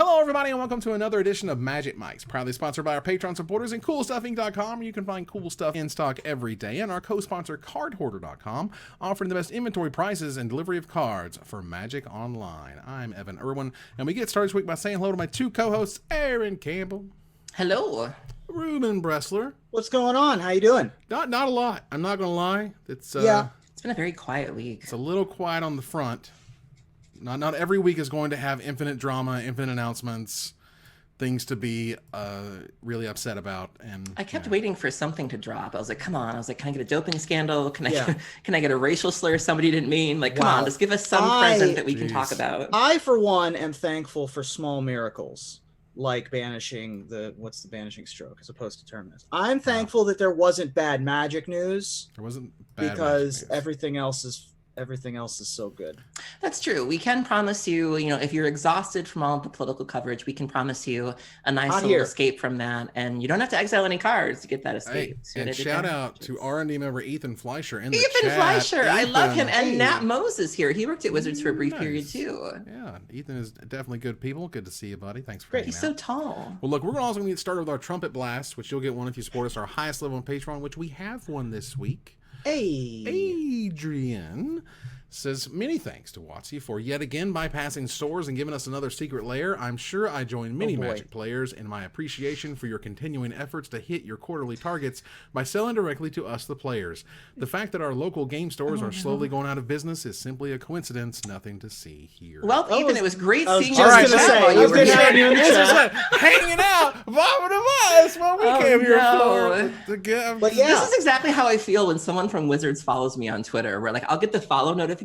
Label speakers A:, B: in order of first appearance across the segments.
A: Hello, everybody, and welcome to another edition of Magic Mics, proudly sponsored by our Patreon supporters and CoolStuffInc.com. You can find cool stuff in stock every day, and our co-sponsor CardHoarder.com, offering the best inventory prices and delivery of cards for Magic Online. I'm Evan Irwin, and we get started this week by saying hello to my two co-hosts, Aaron Campbell.
B: Hello.
A: Ruben Bressler.
C: What's going on? How you doing?
A: Not a lot. I'm not gonna lie. It's
B: It's been a very quiet week.
A: It's a little quiet on the front. Not every week is going to have infinite drama, infinite announcements, things to be really upset about. And
B: I kept waiting for something to drop. I was like, come on. I was like, can I get a doping scandal? Can I get a racial slur somebody didn't mean? Like, come on, just give us some present that we can talk about.
C: I, for one, am thankful for small miracles, like banishing the banishing stroke as opposed to terminus. I'm thankful that there wasn't bad magic news.
A: There wasn't bad
C: because
A: magic news.
C: everything else is so good.
B: That's true. We can promise you, if you're exhausted from all of the political coverage, we can promise you a nice little escape from that. And you don't have to exile any cards to get that escape.
A: Hey, and shout out to R&D member Ethan Fleischer in the chat.
B: Ethan Fleischer, I love him. And Nat Moses here. He worked at Wizards for a brief period too.
A: Yeah, Ethan is definitely good people. Good to see you, buddy. Thanks for
B: hanging out. He's so tall.
A: Well, look, we're also going to get started with our Trumpet Blast, which you'll get one if you support us, our highest level on Patreon, which we have one this week.
C: Hey.
A: Adrian says, many thanks to WotC for yet again bypassing stores and giving us another secret lair. I'm sure I join many Magic players in my appreciation for your continuing efforts to hit your quarterly targets by selling directly to us, the players. The fact that our local game stores are slowly going out of business is simply a coincidence. Nothing to see here.
B: Well, Ethan, it was great seeing you.
A: Hanging out, bobbing of us while we came here for.
B: But this is exactly how I feel when someone from Wizards follows me on Twitter, where I'll get the follow notification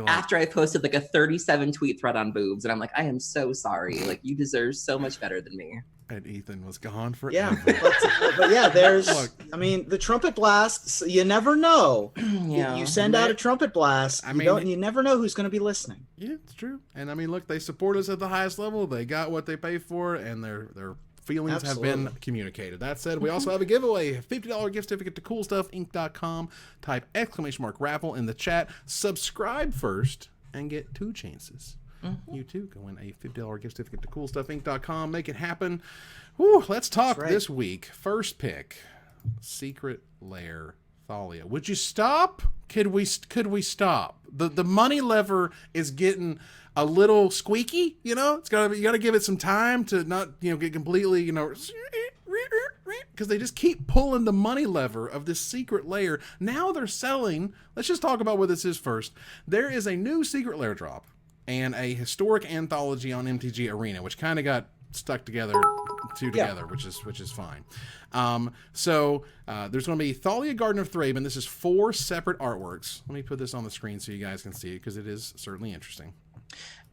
B: after I posted a 37 tweet thread on boobs, and I'm like, I am so sorry. You deserve so much better than me.
A: And Ethan was gone forever.
C: Yeah, but yeah, there's. The trumpet blast. You never know. You send out a trumpet blast. You never know who's going to be listening.
A: Yeah, it's true. And look, they support us at the highest level. They got what they pay for, and their feelings have been communicated. That said, we also have a giveaway, a $50 gift certificate to CoolStuffInc.com. Type !raffle in the chat. Subscribe first and get 2 chances. You too can win a $50 gift certificate to CoolStuffInc.com. Make it happen. Whew, let's talk this week. First pick, Secret Lair Thalia. Would you stop? Could we stop? The money lever is getting a little squeaky, you gotta give it some time to not, get completely, because they just keep pulling the money lever of this secret lair. Now they're selling. Let's just talk about what this is first. There is a new secret lair drop and a historic anthology on MTG Arena, which kind of got stuck together, which is fine. So there's going to be Thalia Garden of Thraben. This is 4 separate artworks. Let me put this on the screen so you guys can see it, because it is certainly interesting.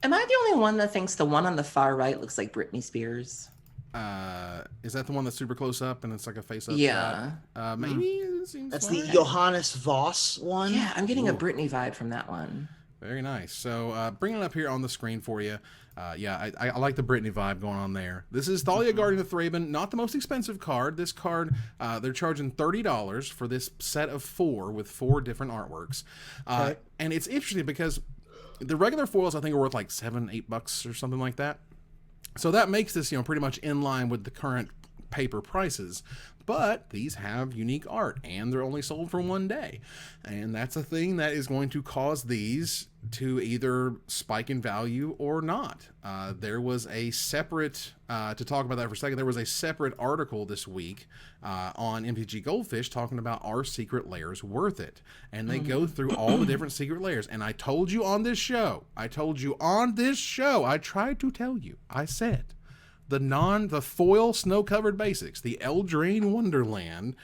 B: Am I the only one that thinks the one on the far right looks like Britney Spears?
A: Is that the one that's super close up and it's like a face up?
B: Yeah.
A: Shot? Maybe it seems
C: that's
A: fine.
C: the Johannes Voss one.
B: Yeah, I'm getting a Britney vibe from that one.
A: Very nice. So bringing it up here on the screen for you. I like the Britney vibe going on there. This is Thalia Garden of Thraben, not the most expensive card. This card, they're charging $30 for this set of 4 with 4 different artworks. And it's interesting because the regular foils, I think, are worth like $7-8 or something like that. So that makes this, pretty much in line with the current paper prices. But these have unique art, and they're only sold for 1 day. And that's a thing that is going to cause these to either spike in value or not. There was a separate, to talk about that for a second, there was a separate article this week on MTG Goldfish talking about, are secret lairs worth it? And they go through all the different secret lairs. And I told you on this show, I tried to tell you, I said, the foil snow-covered basics, the Eldraine Wonderland,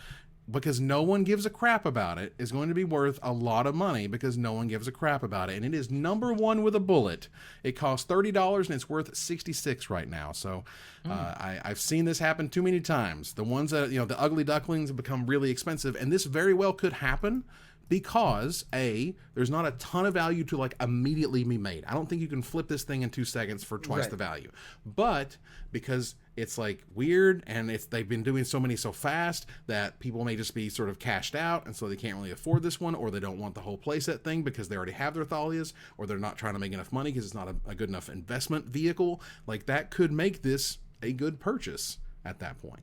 A: because no one gives a crap about it, is going to be worth a lot of money because no one gives a crap about it. And it is #1 with a bullet. It costs $30 and it's worth $66 right now. So I've seen this happen too many times. The ones that, the ugly ducklings have become really expensive, and this very well could happen because there's not a ton of value to like immediately be made. I don't think you can flip this thing in 2 seconds for twice the value. But because it's like weird and they've been doing so many so fast that people may just be sort of cashed out, and so they can't really afford this one, or they don't want the whole playset thing because they already have their Thalias, or they're not trying to make enough money because it's not a good enough investment vehicle. Like that could make this a good purchase at that point.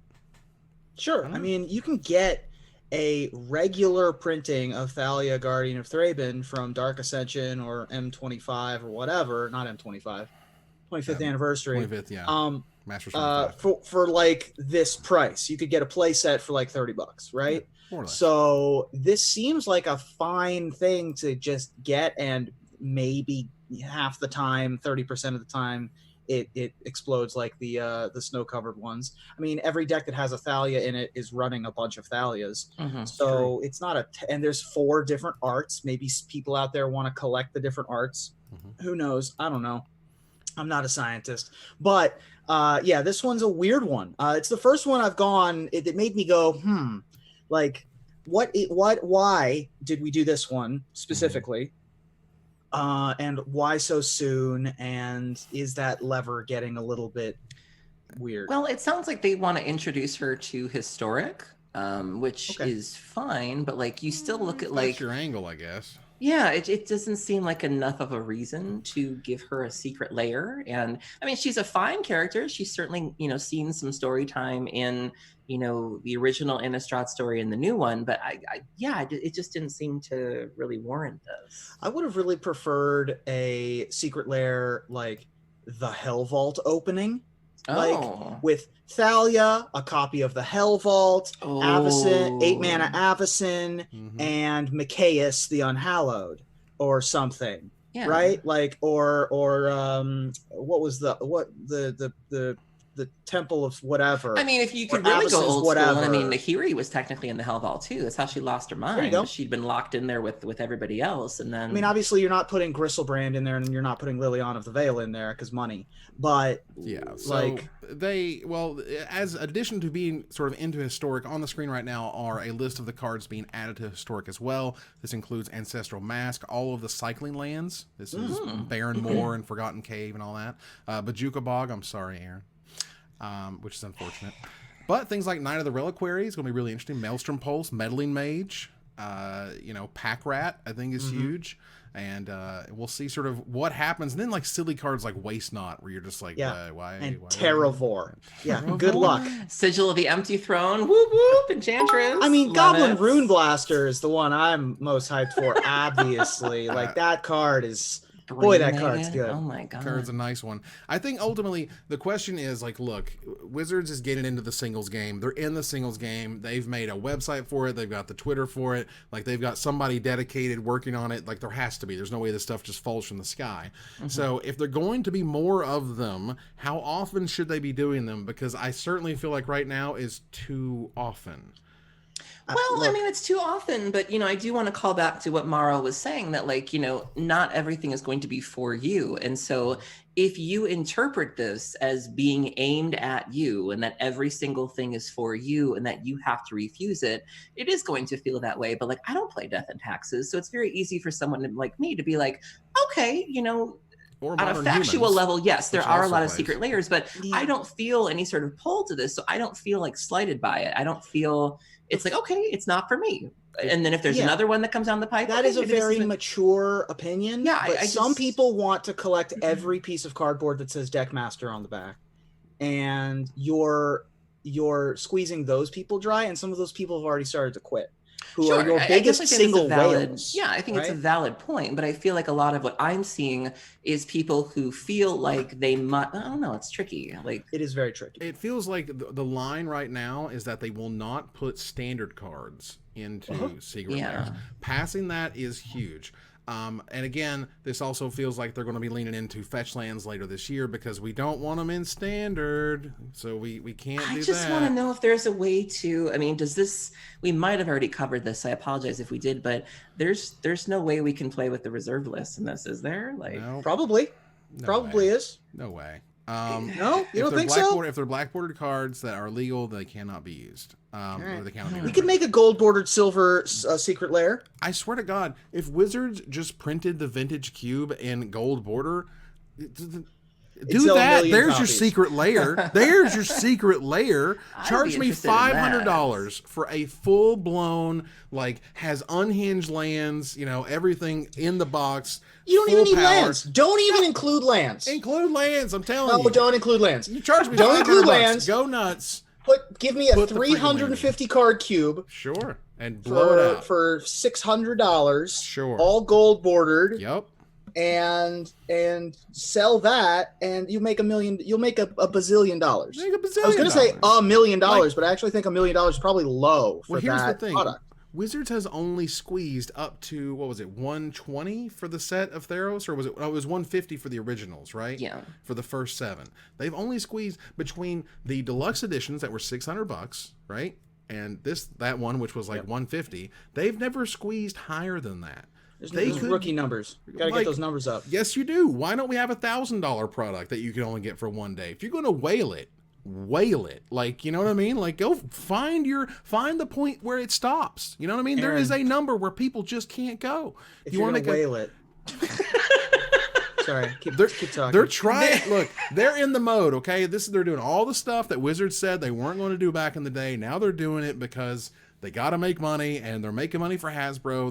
C: Sure. I mean, you can get a regular printing of Thalia, Guardian of Thraben from Dark Ascension or M25 or whatever, not M25, 25th anniversary.
A: 25th, yeah. Masters 25.
C: For like this price. You could get a playset for like $30, right?
A: Yeah, more or less.
C: So this seems like a fine thing to just get, and maybe half the time, 30% of the time, it explodes like the snow-covered ones. I mean, every deck that has a Thalia in it is running a bunch of Thalias. So it's not and there's 4 different arts. Maybe people out there want to collect the different arts. Who knows? I don't know. I'm not a scientist. But yeah, this one's a weird one. It's the first one I've gone, it made me go, like, why did we do this one specifically? And why so soon? And is that lever getting a little bit weird?
B: Well, it sounds like they want to introduce her to historic, which is fine, but like you still look at like
A: your angle, I guess.
B: Yeah, it doesn't seem like enough of a reason to give her a secret lair. And I mean, she's a fine character. She's certainly, seen some story time in, the original Innistrad story and the new one. But it just didn't seem to really warrant this.
C: I would have really preferred a secret lair like the Hell Vault opening. Like with Thalia, a copy of the Hell Vault, Avacyn, 8-mana Avacyn, and Micaeus the Unhallowed, or something, right? Like, or what was the Temple of whatever?
B: I mean, if you could really go old school, I mean, Nahiri was technically in the Hell Vault too. That's how she lost her mind. She'd been locked in there with everybody else, and then.
C: I mean, obviously, you're not putting Gristlebrand in there, and you're not putting Liliana of the Veil in there because money. But
A: so as addition to being sort of into historic, on the screen right now are a list of the cards being added to historic as well. This includes Ancestral Mask, all of the cycling lands. This is Barren Moor and Forgotten Cave and all that. Bajuka Bog, I'm sorry, Aaron. Which is unfortunate. But things like Night of the Reliquary is going to be really interesting. Maelstrom Pulse, Meddling Mage, Pack Rat, I think is huge. And we'll see sort of what happens. And then like silly cards like Waste Not, where you're just like, why?
C: And Terravor. Yeah, good luck.
B: Sigil of the Empty Throne, whoop whoop, Enchantress.
C: I mean, Goblin Rune Blaster is the one I'm most hyped for, obviously. Like that card is... Boy, that card's good.
B: Oh my god.
A: Card's a nice one. I think ultimately the question is like, look, Wizards is getting into the singles game. They're in the singles game. They've made a website for it. They've got the Twitter for it. Like they've got somebody dedicated working on it. Like there has to be. There's no way this stuff just falls from the sky. So if they're going to be more of them, how often should they be doing them? Because I certainly feel like right now is too often.
B: Well, I mean, it's too often, but, I do want to call back to what Mara was saying that, like, not everything is going to be for you. And so if you interpret this as being aimed at you and that every single thing is for you and that you have to refuse it, it is going to feel that way. But, like, I don't play Death and Taxes. So it's very easy for someone like me to be like, okay, on a factual level, yes, there are a lot of secret layers, but I don't feel any sort of pull to this. So I don't feel like slighted by it. I don't feel... It's like, okay, it's not for me. And then if there's another one that comes down the pipe,
C: that is a very mature opinion.
B: Yeah,
C: but some people want to collect every piece of cardboard that says Deckmaster on the back, and you're squeezing those people dry, and some of those people have already started to quit. Who are your biggest single whales?
B: Yeah, I think it's a valid point, but I feel like a lot of what I'm seeing is people who feel like they must. I don't know. It's tricky. Like
C: it is very tricky.
A: It feels like the line right now is that they will not put standard cards into secret layers. Passing that is huge. And again, this also feels like they're going to be leaning into fetch lands later this year because we don't want them in standard. So we can't do that.
B: I just want to know if there's a way to, I mean, we might have already covered this. I apologize if we did, but there's no way we can play with the reserve list in this, is there? Like,
C: probably
A: way.
C: Is.
A: No way.
C: No, you don't think so?
A: If they're black bordered cards that are legal, they cannot be used. Or they cannot be
C: We could make a gold bordered silver secret lair.
A: I swear to God, if Wizards just printed the vintage cube in gold border, do that. There's your secret lair. There's your secret lair. Charge me $500 for a full blown, like, has unhinged lands, you know, everything in the box.
C: You don't even need lands. Don't even include lands.
A: Include lands, I'm telling you.
C: No, don't include lands.
A: You charge me
C: don't include
A: $500.
C: Lands.
A: Go nuts.
C: Give me a 350 card cube.
A: Sure. And blow it out.
C: For $600.
A: Sure.
C: All gold bordered.
A: Yep.
C: And sell that, and you make $1 million. You'll make a bazillion dollars.
A: Make a bazillion.
C: I was going to say $1 million, but I actually think $1 million is probably low for that product.
A: Wizards has only squeezed up to, what was it, 120 for the set of Theros, or was it? Oh, it was 150 for the originals, right?
B: Yeah.
A: For the first 7, they've only squeezed between the deluxe editions that were $600, right, and that one which was like 150. They've never squeezed higher than that.
C: There's rookie numbers. Gotta get those numbers up.
A: Yes, you do. Why don't we have $1,000 product that you can only get for one day? If you're going to whale it. Like, you know what I mean? Like, go find the point where it stops. You know what I mean? Aaron, there is a number where people just can't go.
C: If you want to whale it. Sorry, keep talking.
A: They're trying. Look, they're in the mode. Okay, they're doing all the stuff that Wizards said they weren't going to do back in the day. Now they're doing it because they got to make money, and they're making money for Hasbro.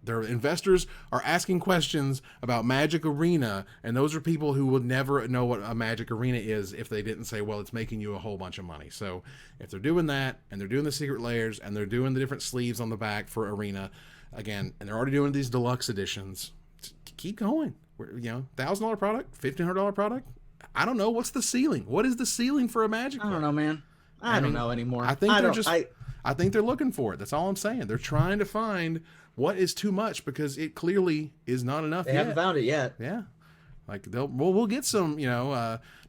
A: Their investors are asking questions about Magic Arena, and those are people who would never know what a Magic Arena is if they didn't say, well, it's making you a whole bunch of money. So if they're doing that, and they're doing the secret layers, and they're doing the different sleeves on the back for Arena, again, and they're already doing these deluxe editions, keep going. You know, $1,000 product, $1,500 product. I don't know. What's the ceiling? What is the ceiling for a Magic card?
C: I don't know, man. I don't know anymore.
A: I think they're looking for it. That's all I'm saying. They're trying to find what is too much because it clearly is not enough yet.
C: They haven't found it yet.
A: Yeah. Like we'll get some,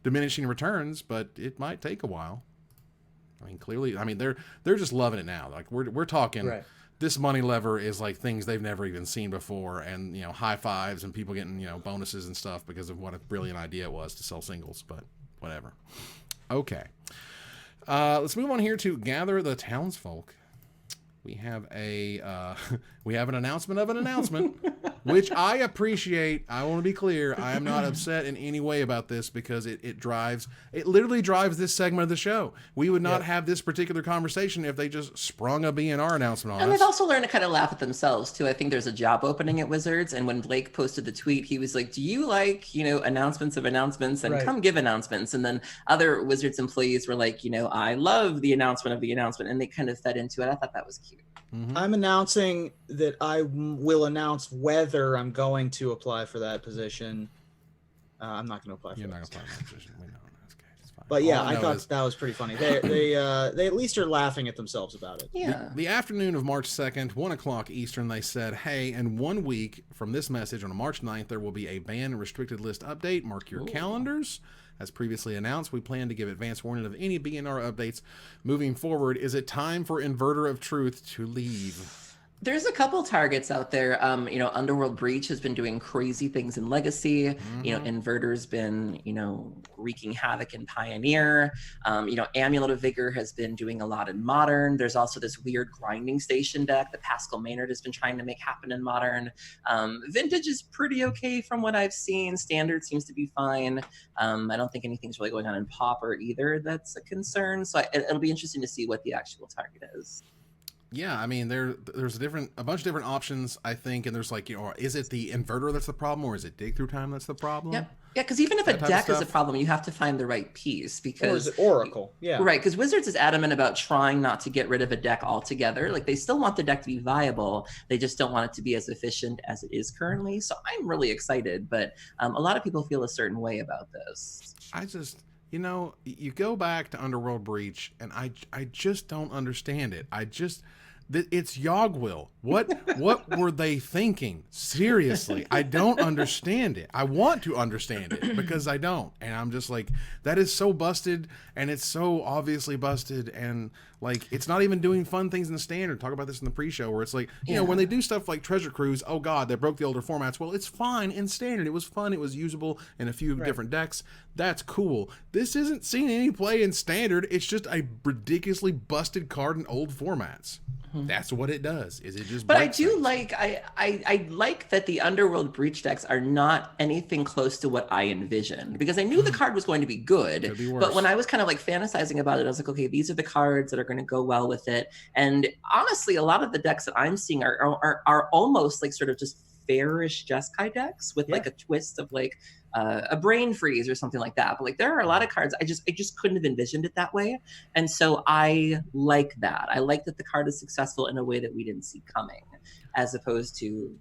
A: diminishing returns, but it might take a while. I mean, clearly, they're just loving it now. Like we're talking
C: right.
A: This money lever is like things they've never even seen before, and high fives and people getting bonuses and stuff because of what a brilliant idea it was to sell singles. But whatever. Okay. Let's move on here to gather the townsfolk. We have an announcement of an announcement, which I appreciate. I want to be clear. I am not upset in any way about this because it literally drives this segment of the show. We would not have this particular conversation if they just sprung a B&R announcement on us.
B: And they've also learned to kind of laugh at themselves too. I think there's a job opening at Wizards, and when Blake posted the tweet, he was like, "Do you like announcements of announcements and come give announcements?" And then other Wizards employees were like, "I love the announcement of the announcement," and they kind of fed into it. I thought that was cute.
A: Mm-hmm.
C: I'm announcing that I will announce whether I'm going to apply for that position. I'm not going to apply for that.
A: You're not going to apply for that position. We know. That's okay. It's fine.
C: But yeah, I thought that was pretty funny. They at least are laughing at themselves about it.
B: Yeah.
A: The afternoon of March 2nd, 1 o'clock Eastern, they said, hey, in 1 week from this message on March 9th, there will be a ban and restricted list update. Mark your calendars. As previously announced, we plan to give advance warning of any B&R updates moving forward. Is it time for Inverter of Truth to leave?
B: There's a couple targets out there. Underworld Breach has been doing crazy things in Legacy. Inverter's been, wreaking havoc in Pioneer. Amulet of Vigor has been doing a lot in Modern. There's also this weird grinding station deck that Pascal Maynard has been trying to make happen in Modern. Vintage is pretty okay from what I've seen. Standard seems to be fine. I don't think anything's really going on in Pauper either that's a concern. So it'll be interesting to see what the actual target is.
A: Yeah, I mean, there's a bunch of different options, I think, and there's is it the Inverter that's the problem, or is it Dig Through Time that's the problem?
B: Yeah, because even if a deck is a problem, you have to find the right piece. Because
C: or is it Oracle? Yeah,
B: right. Because Wizards is adamant about trying not to get rid of a deck altogether. Like they still want the deck to be viable, they just don't want it to be as efficient as it is currently. So I'm really excited, but a lot of people feel a certain way about this.
A: I just. You go back to Underworld Breach, and I just don't understand it. It's Yogwill. What were they thinking? Seriously, I don't understand it. I want to understand it because I don't, and I'm just like, that is so busted, and it's so obviously busted, and like it's not even doing fun things in the standard. Talk about this in the pre-show where it's like, you know, when they do stuff like Treasure Cruise, oh god, they broke the older formats. Well, it's fine in standard. It was fun. It was usable in a few different decks. That's cool. This isn't seeing any play in standard. It's just a ridiculously busted card in old formats. That's what it does. Is it just?
B: But I do like I like that the Underworld Breach decks are not anything close to what I envisioned, because I knew the card was going to be good. But when I was kind of like fantasizing about it, I was like, okay, these are the cards that are going to go well with it. And honestly, a lot of the decks that I'm seeing are almost like sort of just fairish Jeskai decks with like a twist of like a brain freeze or something like that. But like there are a lot of cards I just couldn't have envisioned it that way. And so I like that. I like that the card is successful in a way that we didn't see coming, as opposed to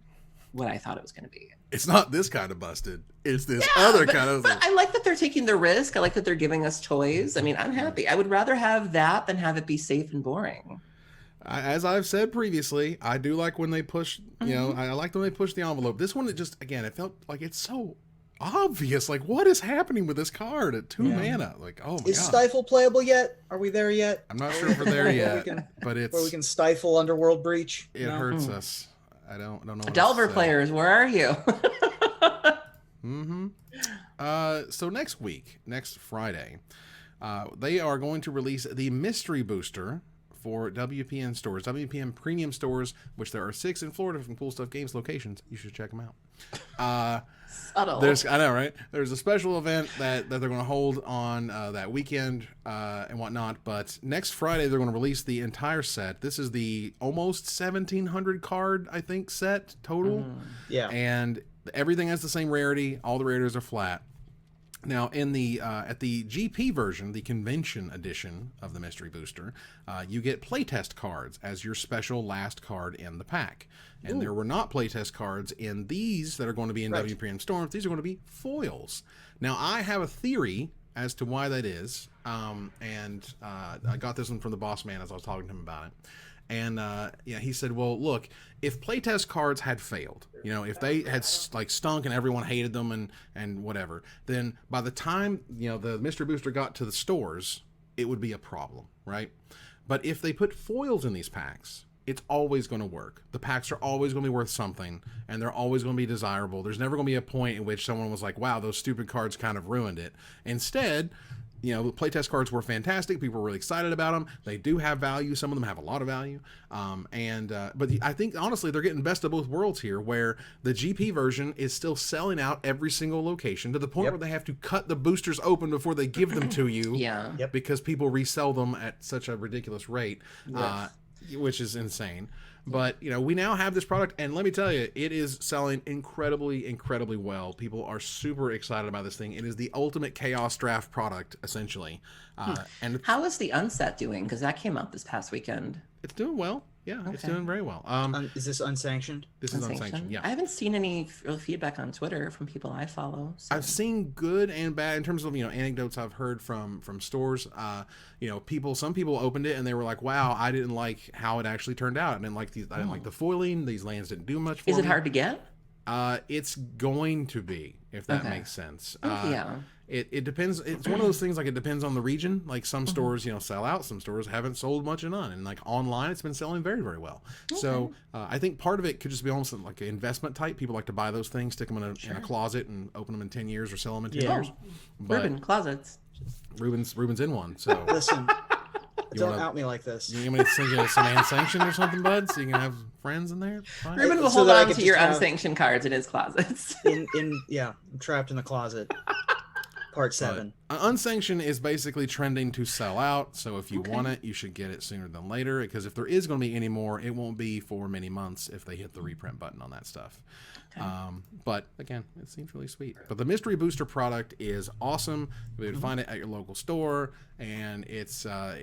B: what I thought it was going to be.
A: It's not this kind of busted. It's this other kind of.
B: But I like that they're taking the risk. I like that they're giving us toys. I mean, I'm happy. I would rather have that than have it be safe and boring.
A: As I've said previously, I do like when they push, you know, I like when they push the envelope. This one, it just, again, it felt like it's so obvious. Like, what is happening with this card at 2 mana? Like, oh my god.
C: Is Stifle playable yet? Are we there yet?
A: I'm not sure if we're there yet, but it's...
C: Where we can stifle Underworld Breach?
A: It hurts us. I don't know what
B: Delver players, where are you?
A: So next week, next Friday, they are going to release the Mystery Booster for WPN stores, WPN premium stores, which there are 6 in Florida from Cool Stuff Games locations. You should check them out.
B: Subtle.
A: I know, right? There's a special event that they're going to hold on that weekend and whatnot. But next Friday, they're going to release the entire set. This is the almost 1,700 card, I think, set total.
C: Yeah.
A: And everything has the same rarity. All the rarities are flat. Now, in the at the GP version, the convention edition of the Mystery Booster, you get playtest cards as your special last card in the pack. And there were not playtest cards in these that are going to be in WPN Storms. These are going to be foils. Now, I have a theory as to why that is, and I got this one from the boss man as I was talking to him about it. And he said, well, look, if playtest cards had failed, you know, if they had like stunk and everyone hated them and whatever, then by the time, you know, the Mystery Booster got to the stores, it would be a problem, right? But if they put foils in these packs, it's always going to work. The packs are always going to be worth something, and they're always going to be desirable. There's never going to be a point in which someone was like, wow, those stupid cards kind of ruined it. Instead, you know, the playtest cards were fantastic. People were really excited about them. They do have value. Some of them have a lot of value. But I think, honestly, they're getting best of both worlds here, where the GP version is still selling out every single location to the point where they have to cut the boosters open before they give them to you. Because people resell them at such a ridiculous rate, which is insane. But, you know, we now have this product, and let me tell you, it is selling incredibly, incredibly well. People are super excited about this thing. It is the ultimate chaos draft product, essentially. And
B: how is the Unset doing? Because that came out this past weekend.
A: It's doing well. Yeah, it's doing very well.
C: Is this unsanctioned?
A: This is unsanctioned, yeah.
B: I haven't seen any real feedback on Twitter from people I follow. So.
A: I've seen good and bad in terms of, you know, anecdotes I've heard from stores. You know, some people opened it and they were like, wow, I didn't like how it actually turned out. I didn't like the foiling. These lands didn't do much for me.
B: Is it hard to get?
A: It's going to be, if that makes sense. It depends. It's one of those things, like, it depends on the region. Like, some stores, you know, sell out. Some stores haven't sold much of none. And, like, online, it's been selling very, very well. So I think part of it could just be almost like an investment type. People like to buy those things, stick them in a closet, and open them in 10 years or sell them in 10 years. But
B: Ruben, closets.
A: Ruben's in one. So
C: listen, don't out me like this.
A: You want me to send you some unsanctioned or something, bud, so you can have friends in there? Fine.
B: Ruben will hold on to your unsanctioned cards in his closets.
C: I'm trapped in the closet. Part 7.
A: Unsanctioned is basically trending to sell out, so if you want it, you should get it sooner than later, because if there is going to be any more, it won't be for many months if they hit the reprint button on that stuff. But again, it seems really sweet. But the Mystery Booster product is awesome. You would find it at your local store, and it's a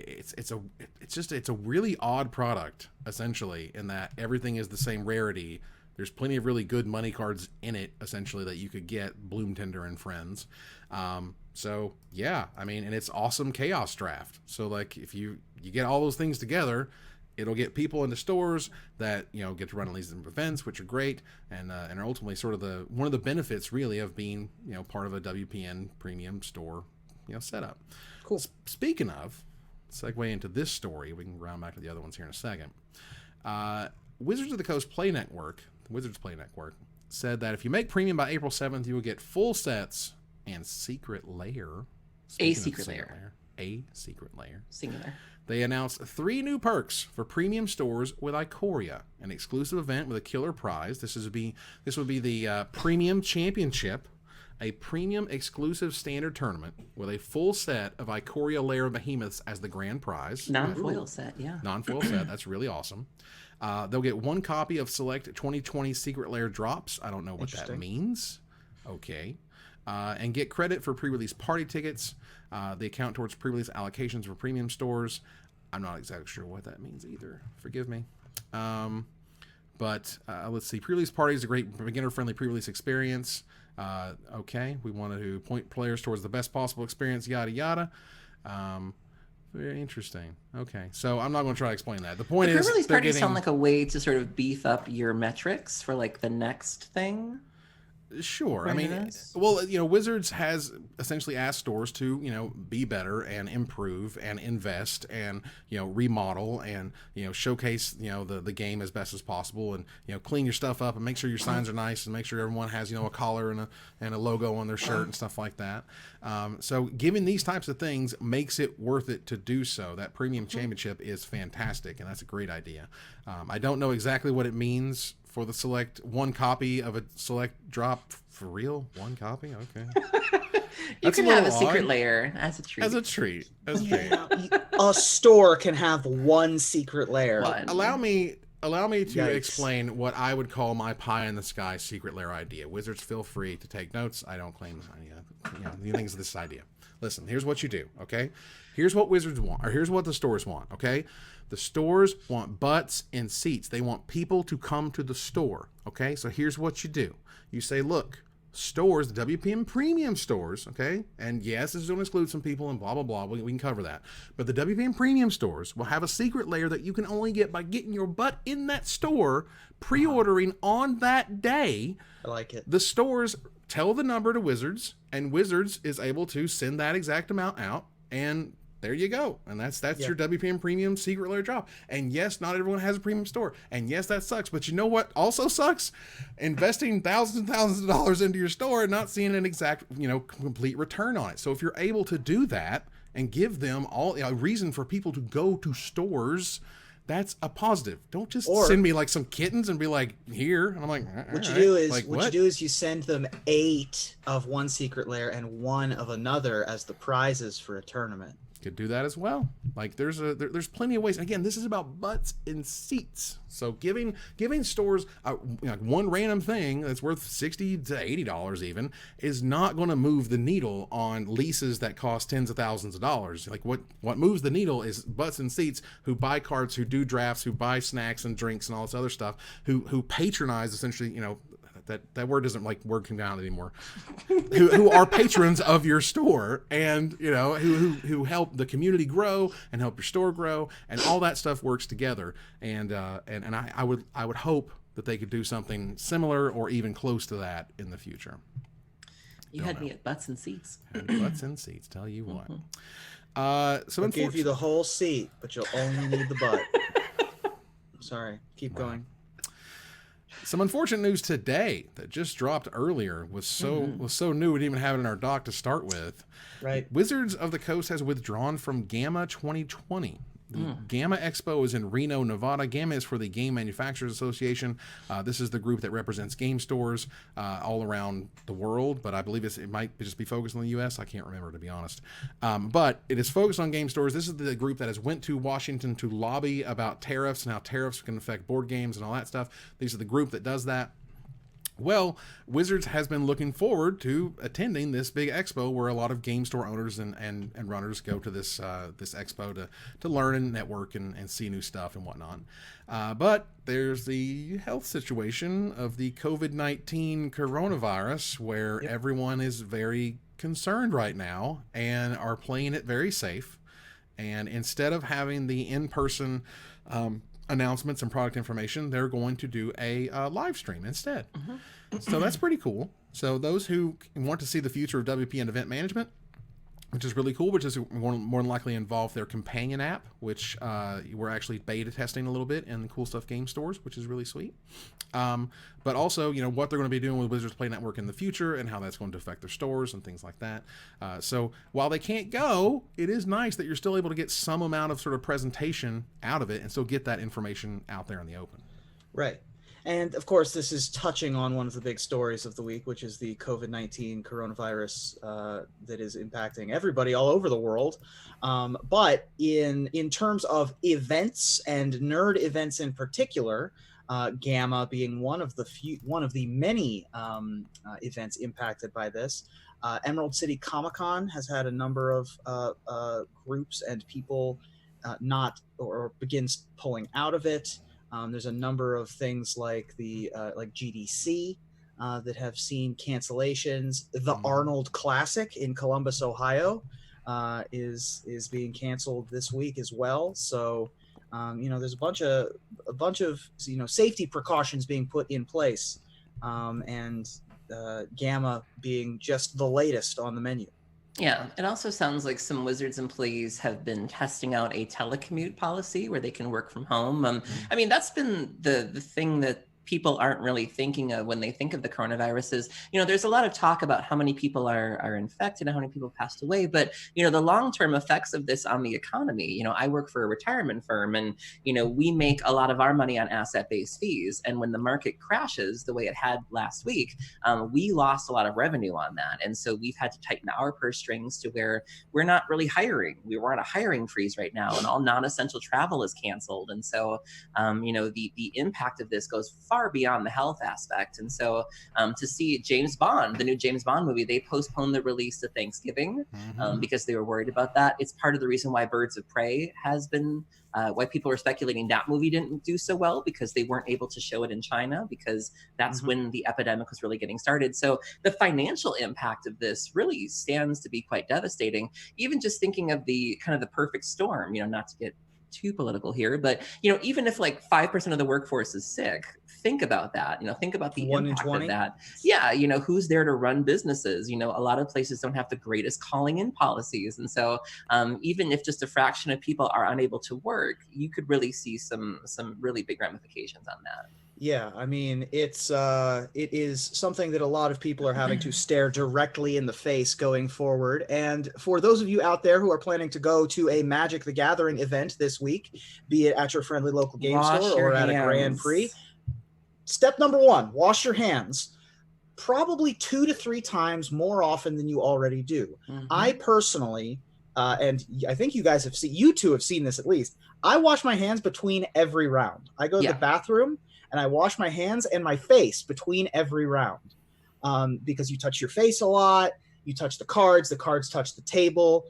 A: really odd product, essentially, in that everything is the same rarity. There's plenty of really good money cards in it, essentially, that you could get, Bloomtender and friends. So yeah, I mean, and it's awesome chaos draft. So like, if you get all those things together, It'll get people into stores that get to run at least events, which are great, and are ultimately sort of one of the benefits really of being part of a WPN premium store setup.
C: Cool.
A: Speaking of, segue into this story. We can round back to the other ones here in a second. Wizards of the Coast Play Network, the Wizards Play Network, said that if you make premium by April 7th, you will get full sets and secret lair.
B: A secret lair.
A: A secret lair.
B: Singular.
A: They announced 3 new perks for premium stores with Ikoria, an exclusive event with a killer prize. This would be the Premium Championship, a premium exclusive standard tournament with a full set of Ikoria Lair behemoths as the grand prize.
B: Non-foil set, yeah.
A: Non-foil set. That's really awesome. They'll get 1 copy of select 2020 Secret Lair drops. I don't know what that means. Okay. And get credit for pre-release party tickets. They account towards pre-release allocations for premium stores. I'm not exactly sure what that means either. Forgive me. But let's see. Pre-release parties are a great beginner-friendly pre-release experience. Okay. We want to point players towards the best possible experience, yada, yada. Very interesting. Okay. So I'm not going to try to explain that. The point is,
B: pre-release parties sound like a way to sort of beef up your metrics for like the next thing.
A: Sure. I mean, well, Wizards has essentially asked stores to, be better and improve and invest and, remodel and, showcase, the game as best as possible and, clean your stuff up and make sure your signs are nice and make sure everyone has, a collar and a logo on their shirt and stuff like that. So giving these types of things makes it worth it to do so. That premium championship is fantastic and that's a great idea. I don't know exactly what it means for the select 1 copy of a select drop. For real? 1 copy? Okay.
B: You can have a secret lair as a treat.
A: As a treat.
C: A store can have 1 secret lair.
A: Allow me to explain what I would call my pie in the sky secret lair idea. Wizards, feel free to take notes. I don't claim the things of this idea. Listen, here's what you do, okay? Here's what Wizards want, or here's what the stores want, okay? The stores want butts and seats. They want people to come to the store, okay? So here's what you do. You say, look, stores, the WPM premium stores, okay? And yes, this is going to exclude some people and blah, blah, blah. We can cover that. But the WPM premium stores will have a secret lair that you can only get by getting your butt in that store, pre-ordering on that day.
C: I like it.
A: The stores tell the number to Wizards, and Wizards is able to send that exact amount out, and there you go. And that's your WPM premium secret lair drop. And yes, not everyone has a premium store. And yes, that sucks. But you know what also sucks? Investing thousands and thousands of dollars into your store and not seeing an exact, complete return on it. So if you're able to do that and give them a reason for people to go to stores, that's a positive. Don't just send me like some kittens and be like, here. And I'm like,
C: what you do is you send them 8 of 1 secret lair and 1 of another as the prizes for a tournament.
A: Could do that as well. Like there's plenty of ways. Again, this is about butts and seats. So giving stores one random thing that's worth $60 to $80 even is not going to move the needle on leases that cost tens of thousands of dollars. Like what moves the needle is butts and seats who buy cards, who do drafts, who buy snacks and drinks and all this other stuff, who patronize essentially, that word doesn't word come down anymore, who are patrons of your store and, who help the community grow and help your store grow, and all that stuff works together. And I would hope that they could do something similar or even close to that in the future.
B: You had me at butts and seats.
A: Butts and seats, tell you what.
C: I'll give you the whole seat, but you'll only need the butt. Sorry, keep going.
A: Some unfortunate news today that just dropped earlier was so new we didn't even have it in our doc to start with.
C: Right.
A: Wizards of the Coast has withdrawn from GAMA 2020. The GAMA Expo is in Reno, Nevada. GAMA is for the Game Manufacturers Association. This is the group that represents game stores all around the world, but I believe it might just be focused on the U.S. I can't remember, to be honest. But it is focused on game stores. This is the group that has went to Washington to lobby about tariffs and how tariffs can affect board games and all that stuff. These are the group that does that. Well, Wizards has been looking forward to attending this big expo where a lot of game store owners and runners go to this expo to learn and network and see new stuff and whatnot. But there's the health situation of the COVID-19 coronavirus where everyone is very concerned right now and are playing it very safe. And instead of having the in-person announcements and product information, they're going to do a live stream instead. So that's pretty cool. So those who want to see the future of WP and event management, which is really cool, which is more than likely involve their companion app, which we're actually beta testing a little bit in the Cool Stuff game stores, which is really sweet. But also, what they're going to be doing with Wizards Play Network in the future and how that's going to affect their stores and things like that. So while they can't go, it is nice that you're still able to get some amount of sort of presentation out of it and still get that information out there in the open.
C: Right. And of course, this is touching on one of the big stories of the week, which is the COVID-19 coronavirus that is impacting everybody all over the world. But in terms of events and nerd events in particular, GAMA being one of the many events impacted by this. Emerald City Comic-Con has had a number of groups and people begins pulling out of it. There's a number of things like the like GDC that have seen cancellations. The Arnold Classic in Columbus, Ohio, is being canceled this week as well. So there's a bunch of safety precautions being put in place, and GAMA being just the latest on the menu.
B: Yeah, it also sounds like some Wizards employees have been testing out a telecommute policy where they can work from home. I mean, that's been the thing that people aren't really thinking of when they think of the coronavirus. There's a lot of talk about how many people are infected and how many people passed away, but the long-term effects of this on the economy. I work for a retirement firm, and we make a lot of our money on asset-based fees, and when the market crashes the way it had last week, we lost a lot of revenue on that, and so we've had to tighten our purse strings to where we're not really hiring. We're on a hiring freeze right now, and all non-essential travel is canceled, and so the impact of this goes far beyond the health aspect. And so to see James Bond, the new James Bond movie, they postponed the release to Thanksgiving because they were worried about that. It's part of the reason why Birds of Prey has been why people are speculating that movie didn't do so well, because they weren't able to show it in China, because that's when the epidemic was really getting started. So the financial impact of this really stands to be quite devastating. Even just thinking of the kind of the perfect storm, not to get too political here, but even if like 5% of the workforce is sick, think about that. Think about the impact of that. Yeah, who's there to run businesses? A lot of places don't have the greatest calling in policies, and so even if just a fraction of people are unable to work, you could really see some really big ramifications on that.
C: Yeah, I mean, it is something that a lot of people are having to stare directly in the face going forward. And for those of you out there who are planning to go to a Magic the Gathering event this week, be it at your friendly local game store or at a Grand Prix, step number one, wash your hands. Probably 2 to 3 times more often than you already do. I personally, and I think you guys have seen, you two have seen this at least, I wash my hands between every round. I go to the bathroom and I wash my hands and my face between every round, because you touch your face a lot, you touch the cards touch the table.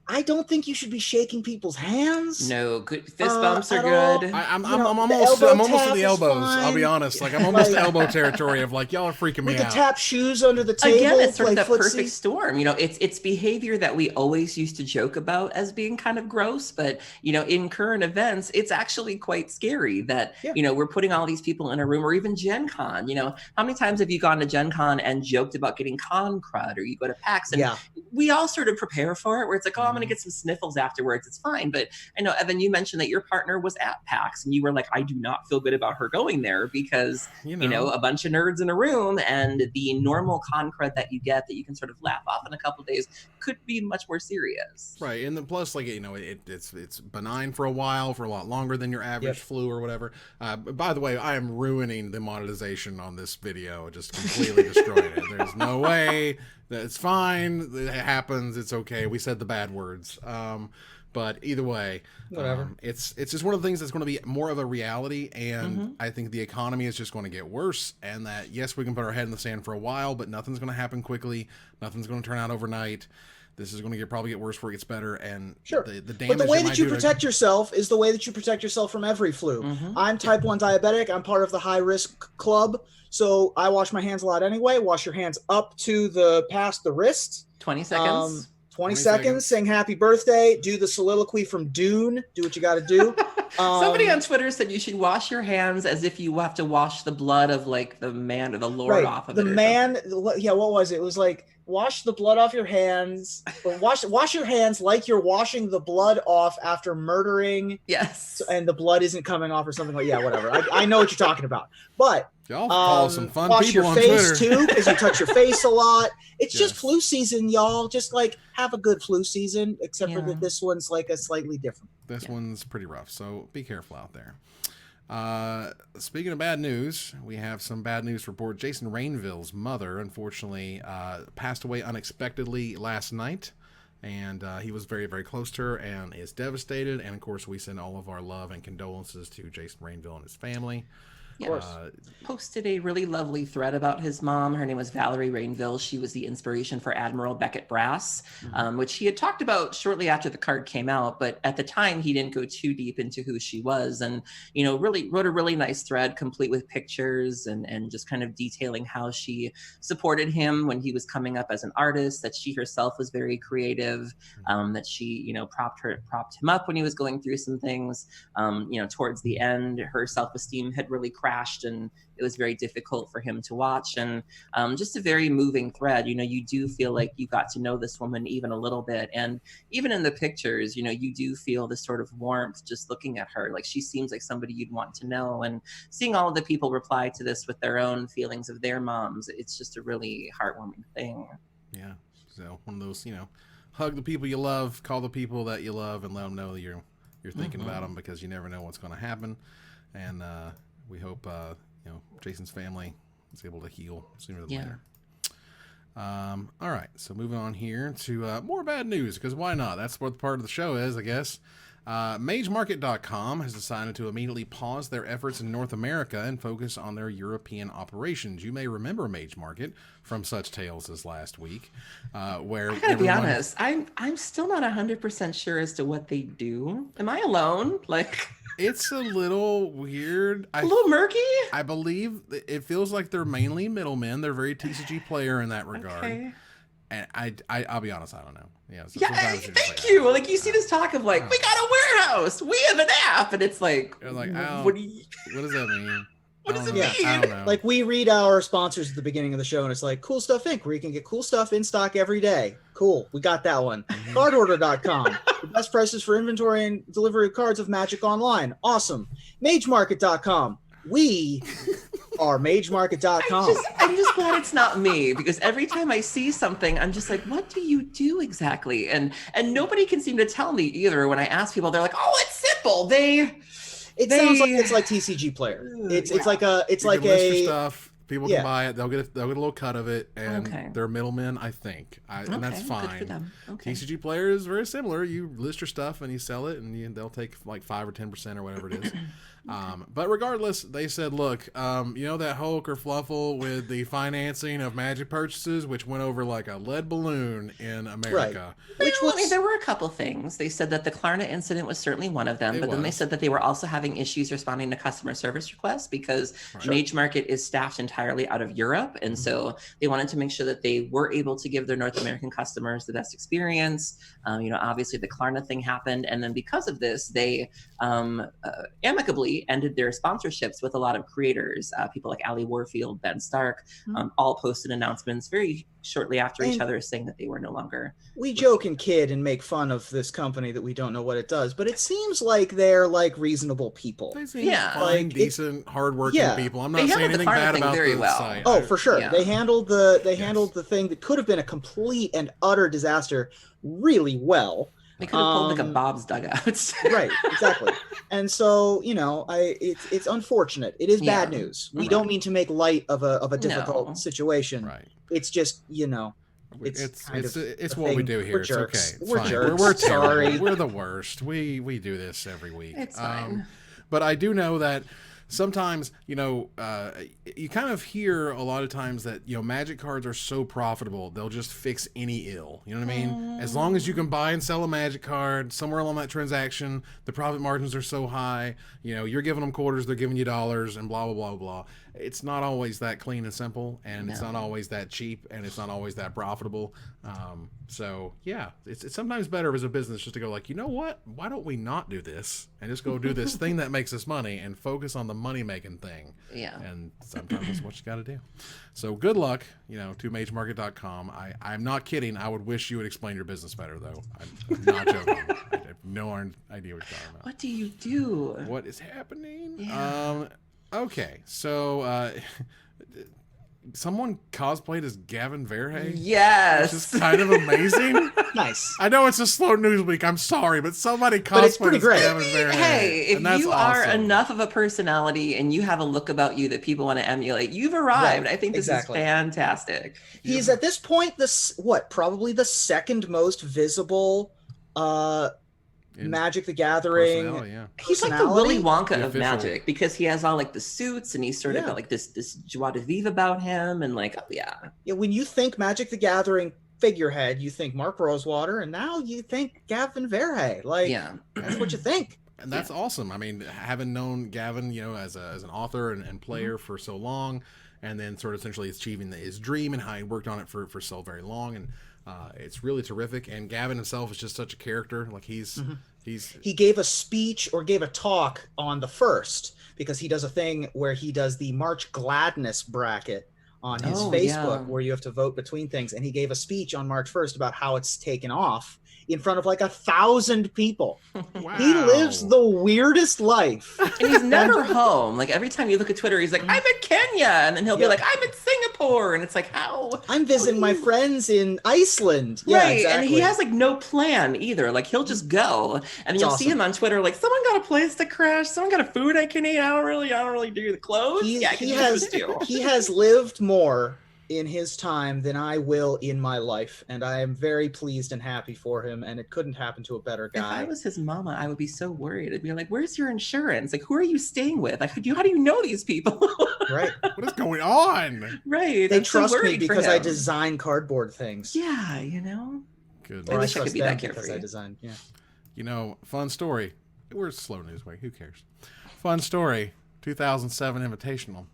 C: I don't think you should be shaking people's hands.
B: No, good fist bumps are good.
A: I'm almost at the elbows. I'll be honest. Like I'm almost to elbow territory of like y'all are freaking me out.
C: We could tap shoes under the table.
B: Again, it's sort of that perfect storm. It's behavior that we always used to joke about as being kind of gross, but in current events, it's actually quite scary that we're putting all these people in a room, or even Gen Con. How many times have you gone to Gen Con and joked about getting con crud, or you go to PAX and we all sort of prepare for it, where it's like, oh, I'm going to get some sniffles afterwards. It's fine. But I know, Evan, you mentioned that your partner was at PAX and you were like, I do not feel good about her going there because, a bunch of nerds in a room, and the normal con crud that you get that you can sort of laugh off in a couple of days could be much more serious.
A: Right. And then plus, like, it's benign for a while, for a lot longer than your average flu or whatever. By the way, I am ruining the monetization on this video, just completely destroying it. There's no way. It's fine. It happens. It's okay. We said the bad words. But either way,
C: whatever.
A: It's just one of the things that's going to be more of a reality. And I think the economy is just going to get worse. And that, yes, we can put our head in the sand for a while, but nothing's going to happen quickly. Nothing's going to turn out overnight. This is going to probably get worse before it gets better. And the damage.
C: But the way that you protect yourself is the way that you protect yourself from every flu. I'm type 1 diabetic. I'm part of the high risk club. So I wash my hands a lot anyway. Wash your hands up to past the wrist.
B: 20 seconds.
C: 20 seconds, sing happy birthday, do the soliloquy from Dune, do what you got to do.
B: Somebody on Twitter said you should wash your hands as if you have to wash the blood of like the man or the lord off of it.
C: What was it? It was like, wash the blood off your hands, or wash your hands like you're washing the blood off after murdering.
B: Yes.
C: And the blood isn't coming off or something like, whatever. I know what you're talking about. But
A: y'all follow some fun
C: wash
A: people
C: your
A: on
C: face
A: Twitter.
C: too, because you touch your face a lot. It's
A: Yes.
C: just flu season, y'all. Just like have a good flu season, except for that this one's like a slightly different.
A: This one's pretty rough, so be careful out there. Speaking of bad news, we have some bad news to report. Jason Rainville's mother, unfortunately, passed away unexpectedly last night. And he was very, very close to her and is devastated. And, of course, we send all of our love and condolences to Jason Rainville and his family.
B: Yeah. Posted a really lovely thread about his mom. Her name was Valerie Rainville. She was the inspiration for Admiral Beckett Brass, which he had talked about shortly after the card came out. But at the time, he didn't go too deep into who she was. And, you know, really wrote a really nice thread, complete with pictures and just kind of detailing how she supported him when he was coming up as an artist, that she herself was very creative, that she, you know, propped him up when he was going through some things. You know, towards the end, her self-esteem had really crashed and it was very difficult for him to watch. And just a very moving thread. You know, you do feel like you got to know this woman even a little bit. And even in the pictures, you know, you do feel this sort of warmth just looking at her. Like she seems like somebody you'd want to know. And seeing all of the people reply to this with their own feelings of their moms, it's just a really heartwarming thing.
A: Yeah. So one of those, you know, hug the people you love, call the people that you love, and let them know that you're thinking about them, because you never know what's going to happen. And we hope you know, Jason's family is able to heal sooner than later. All right, so moving on here to more bad news, because why not? That's what part of the show is, I guess. MageMarket.com has decided to immediately pause their efforts in North America and focus on their European operations. You may remember Mage Market from such tales as last week, where
B: I gotta be honest, I'm still not 100% sure as to what they do. Am I alone? Like,
A: it's a little weird.
B: A little murky?
A: I believe it feels like they're mainly middlemen. They're very TCG player in that regard.
B: Okay.
A: And I'll be honest, I don't know. Yeah,
B: thank you. Like you see this talk of like, we got a warehouse, we have an app, and it's like,
A: what does that mean?
B: What does it mean?
A: I don't know.
C: Like we read our sponsors at the beginning of the show, and it's like Cool Stuff Inc., where you can get cool stuff in stock every day. Cool, we got that one. Cardorder.com, the best prices for inventory and delivery of cards of Magic Online. Awesome. MageMarket.com. We are MageMarket.com.
B: I'm just glad it's not me, because every time I see something, I'm just like, what do you do exactly? And nobody can seem to tell me either. When I ask people, they're like, oh, it's simple.
C: It sounds like it's like TCG Player. It's like a
A: list your stuff. People can buy it. They'll get a little cut of it, and they're middlemen, I think, and that's fine.
B: Good for them. Okay.
A: TCG Player is very similar. You list your stuff and you sell it, and they'll take like 5 or 10% or whatever it is. But regardless, they said, look, you know that Hulk or Fluffle with the financing of Magic purchases, which went over like a lead balloon in America.
B: Right. I mean, there were a couple things. They said that the Klarna incident was certainly one of them, then they said that they were also having issues responding to customer service requests because Mage Market is staffed entirely out of Europe. And so they wanted to make sure that they were able to give their North American customers the best experience. You know, obviously the Klarna thing happened. And then because of this, they amicably ended their sponsorships with a lot of creators. People like Ali Warfield, Ben Stark, all posted announcements very shortly after each other saying that they were no longer.
C: We joke and kid and make fun of this company that we don't know what it does, but it seems like they're like reasonable people.
A: They seem fine, decent, hardworking people. I'm not saying anything bad about the site.
C: Oh, for sure. Yeah. They handled the thing that could have been a complete and utter disaster really well.
B: They could have pulled like a Bob's dugouts.
C: Right, exactly. And so, you know, it's unfortunate. It is bad news. We don't mean to make light of a difficult situation. Right. It's just, you know, it's
A: what we do here. It's okay. It's
C: we're
A: fine.
C: jerks.
A: We're
C: sorry.
A: We're the worst. We do this every week.
B: It's fine.
A: But I do know that sometimes, you know, you kind of hear a lot of times that, you know, Magic cards are so profitable, they'll just fix any ill. You know what I mean? As long as you can buy and sell a Magic card somewhere along that transaction, the profit margins are so high. You know, you're giving them quarters, they're giving you dollars, and blah, blah, blah, blah. it's not always that clean and simple, and it's not always that cheap, and it's not always that profitable. So yeah, it's sometimes better as a business just to go like, you know what? Why don't we not do this and just go do this thing that makes us money and focus on the money making thing?
B: Yeah.
A: And sometimes that's what you got to do. So good luck, to magemarket.com. I'm not kidding. I would wish you would explain your business better, though. I'm not joking. I have no idea what you're talking about.
B: What do you do?
A: What is happening?
B: Yeah.
A: Okay, so someone cosplayed as Gavin Verhey.
B: Yes.
A: Which is kind of amazing.
C: Nice.
A: I know it's a slow news week. I'm sorry, but somebody
C: But it's pretty
A: cosplayed as
C: great.
A: Gavin Verhey.
B: Hey, if
A: and that's
B: you are
A: awesome.
B: enough of a personality and you have a look about you that people want to emulate, you've arrived.
C: Right,
B: I think this
C: exactly.
B: is fantastic.
C: He's at this point probably the second most visible
A: In
C: Magic the Gathering.
A: personality, yeah.
B: He's like the Willy Wonka
A: The
B: of
A: official.
B: Magic because he has all like the suits and he's sort of got like this joie de vivre about him and like, oh yeah.
C: Yeah, when you think Magic the Gathering figurehead, you think Mark Rosewater, and now you think Gavin Verhey. Like,
B: Yeah.
C: that's what you think.
A: And that's awesome. I mean, having known Gavin, as an author and player for so long, and then sort of essentially achieving his dream and how he worked on it for so very long, and it's really terrific. And Gavin himself is just such a character. Like he
C: gave a speech or gave a talk on the 1st because he does a thing where he does the March Gladness bracket on his Facebook where you have to vote between things, and he gave a speech on March 1st about how it's taken off in front of like 1,000 people.
A: wow.
C: He lives the weirdest life.
B: And he's never home. Like every time you look at Twitter, he's like, I'm in Kenya. And then he'll be like, I'm in Singapore. And it's like, how?
C: I'm visiting my friends in Iceland.
B: Right.
C: Yeah, exactly.
B: And he has like no plan either. Like he'll just go. And you'll see him on Twitter like, someone got a place to crash. Someone got a food I can eat. I don't really do the clothes. I can do this too.
C: He has lived more in his time than I will in my life, and I am very pleased and happy for him, and it couldn't happen to a better guy.
B: If I was his mama, I would be so worried. I'd be like, where's your insurance? Like, who are you staying with? Like, how do you know these people?
C: Right.
A: What is going on?
B: Right.
C: They
B: I'm so
C: trust me
B: worried for
C: because I
B: him.
C: design cardboard things.
B: Yeah,
A: Good.
B: I
C: Or
B: wish I could
C: trust
B: be
C: them
B: that
C: because
B: carefree.
C: I design, yeah.
A: Fun story. We're slow news week. Who cares? Fun story. 2007 Invitational.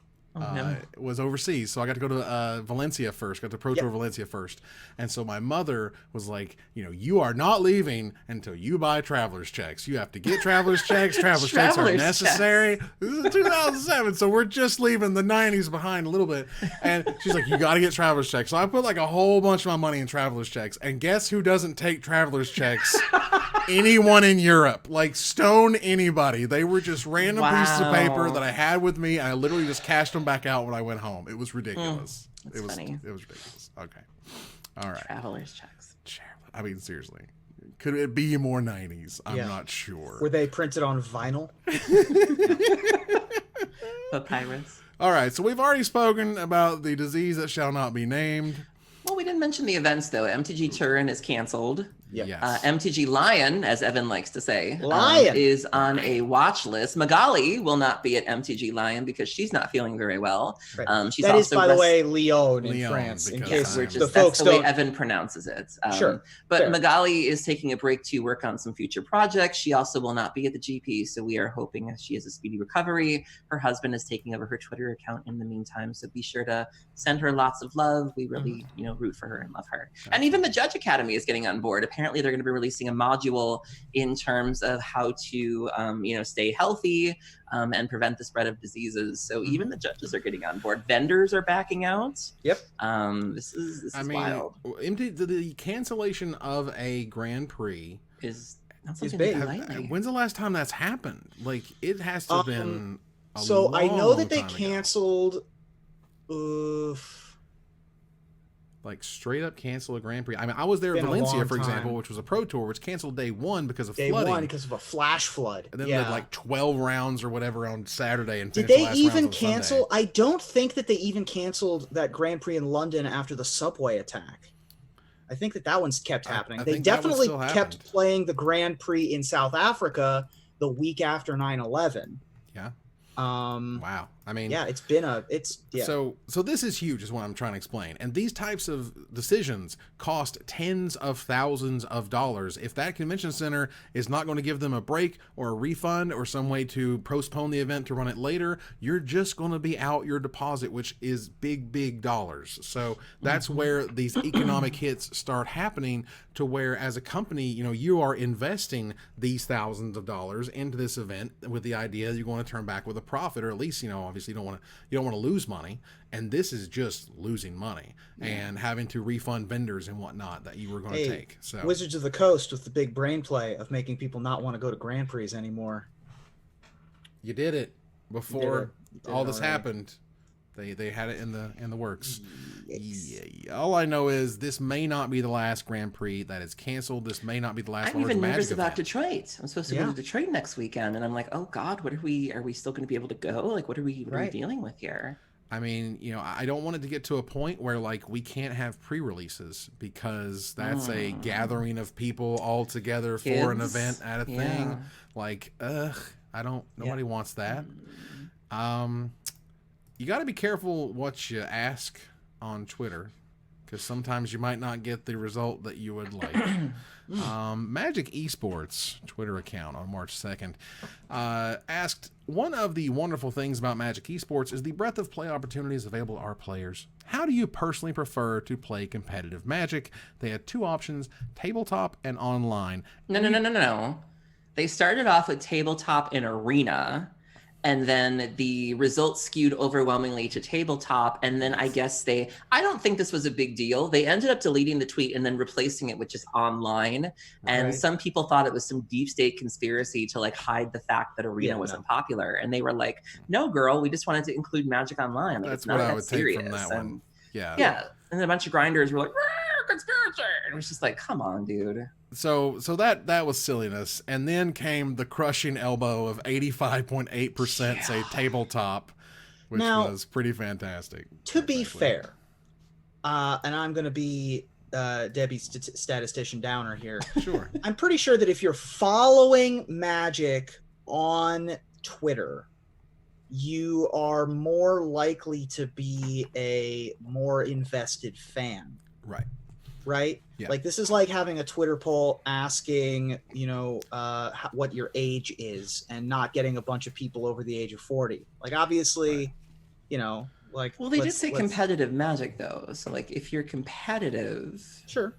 A: Was overseas, so I got to go to Valencia first. Got to Pro Tour Valencia first, and so my mother was like, "You are not leaving until you buy traveler's checks. You have to get traveler's checks. Traveler's checks are necessary." This is 2007, so we're just leaving the 90s behind a little bit. And she's like, "You got to get traveler's checks." So I put like a whole bunch of my money in traveler's checks, and guess who doesn't take traveler's checks? Anyone in Europe. Like, stone anybody. They were just random pieces of paper that I had with me, and I literally just cashed them back out when I went home. It was ridiculous.
B: That's funny.
A: It was ridiculous. Okay. All right.
B: Traveler's checks.
A: I mean, seriously. Could it be more 90s? I'm not sure.
C: Were they printed on vinyl?
B: Papyrus.
A: All right. So we've already spoken about the disease that shall not be named.
B: Well, we didn't mention the events, though. MTG Turin is canceled.
C: Yep.
A: Yes.
B: MTG Lyon, as Evan likes to say,
C: Lyon.
B: is on a watch list. Magali will not be at MTG Lyon because she's not feeling very well.
C: Right.
B: She's
C: That is,
B: also
C: by the way, Lyon in
A: Lyon,
C: France, in
A: because
C: case
A: we're
C: the
B: that's
C: folks
B: the way
C: don't.
B: Evan pronounces it.
C: Sure.
B: But
C: Fair.
B: Magali is taking a break to work on some future projects. She also will not be at the GP, so we are hoping that she has a speedy recovery. Her husband is taking over her Twitter account in the meantime, so be sure to send her lots of love. We really, root for her and love her. And even the Judge Academy is getting on board. Apparently, they're going to be releasing a module in terms of how to, stay healthy and prevent the spread of diseases. So even the judges are getting on board. Vendors are backing out.
C: Yep.
B: This is wild.
A: The cancellation of a Grand Prix
B: Is not something
C: big.
B: to do lightly.
A: When's the last time that's happened? Like, it has to have been a
C: So I know
A: long
C: that they
A: time ago.
C: canceled.
A: Like, straight up cancel a Grand Prix. I mean, I was there at
C: Been a
A: Valencia,
C: long
A: for example,
C: time.
A: which was a Pro Tour, which canceled day one because of
C: Day
A: flooding.
C: one because of a flash flood.
A: And then
C: yeah.
A: they had like 12 rounds or whatever on Saturday. And
C: Did
A: finished the
C: they
A: last
C: even
A: rounds on
C: cancel?
A: Sunday.
C: I don't think that they even canceled that Grand Prix in London after the subway attack. I think that one's kept happening.
A: I
C: They
A: think that one
C: definitely
A: still
C: kept
A: happened.
C: playing the Grand Prix in South Africa the week after 9/11.
A: Yeah.
C: Um,
A: Wow. I mean,
C: yeah,
A: So this is huge, is what I'm trying to explain. And these types of decisions cost tens of thousands of dollars. If that convention center is not going to give them a break or a refund or some way to postpone the event to run it later, you're just going to be out your deposit, which is big dollars. So that's where these economic hits start happening, to where as a company, you are investing these thousands of dollars into this event with the idea that you're going to turn back with a profit, or at least, obviously you don't want to lose money. And this is just losing money and having to refund vendors and whatnot that you were going to take. So
C: Wizards of the Coast with the big brain play of making people not want to go to Grand Prix anymore.
A: You did it before all this happened. They had it in the works. Yeah. All I know is this may not be the last Grand Prix that is canceled. This may not be the last.
B: I'm even nervous
A: Magic
B: about
A: event.
B: Detroit. I'm supposed to go to Detroit next weekend, and I'm like, oh God, what are we still going to be able to go? Like, what are we dealing with here?
A: I mean, I don't want it to get to a point where like we can't have pre-releases, because that's a gathering of people all together for an event at a thing. Like, nobody wants that. You got to be careful what you ask on Twitter, because sometimes you might not get the result that you would like. Magic Esports Twitter account on March 2nd asked, one of the wonderful things about Magic Esports is the breadth of play opportunities available to our players. How do you personally prefer to play competitive Magic? They had two options, tabletop and online.
B: No. They started off with tabletop and arena, and then the results skewed overwhelmingly to tabletop. And then I guess I don't think this was a big deal. They ended up deleting the tweet and then replacing it with just online. And some people thought it was some deep state conspiracy to like hide the fact that arena wasn't popular. And they were like, no, girl, we just wanted to include Magic Online. Like,
A: that's
B: it's not
A: what I
B: that
A: would
B: serious.
A: take from that one. Yeah.
B: And then a bunch of grinders were like, conspiracy. And it was just like, come on, dude.
A: So that was silliness, and then came the crushing elbow of 85.8% say tabletop, which was pretty fantastic.
C: To be fair, and I'm going to be Debbie's statistician downer here.
A: Sure.
C: I'm pretty sure that if you're following Magic on Twitter, you are more likely to be a more invested fan. Right?
A: Yeah.
C: Like, this is like having a Twitter poll asking, what your age is, and not getting a bunch of people over the age of 40. Like, obviously, like...
B: Well, they did say competitive Magic, though. So, like, if you're competitive...
C: Sure.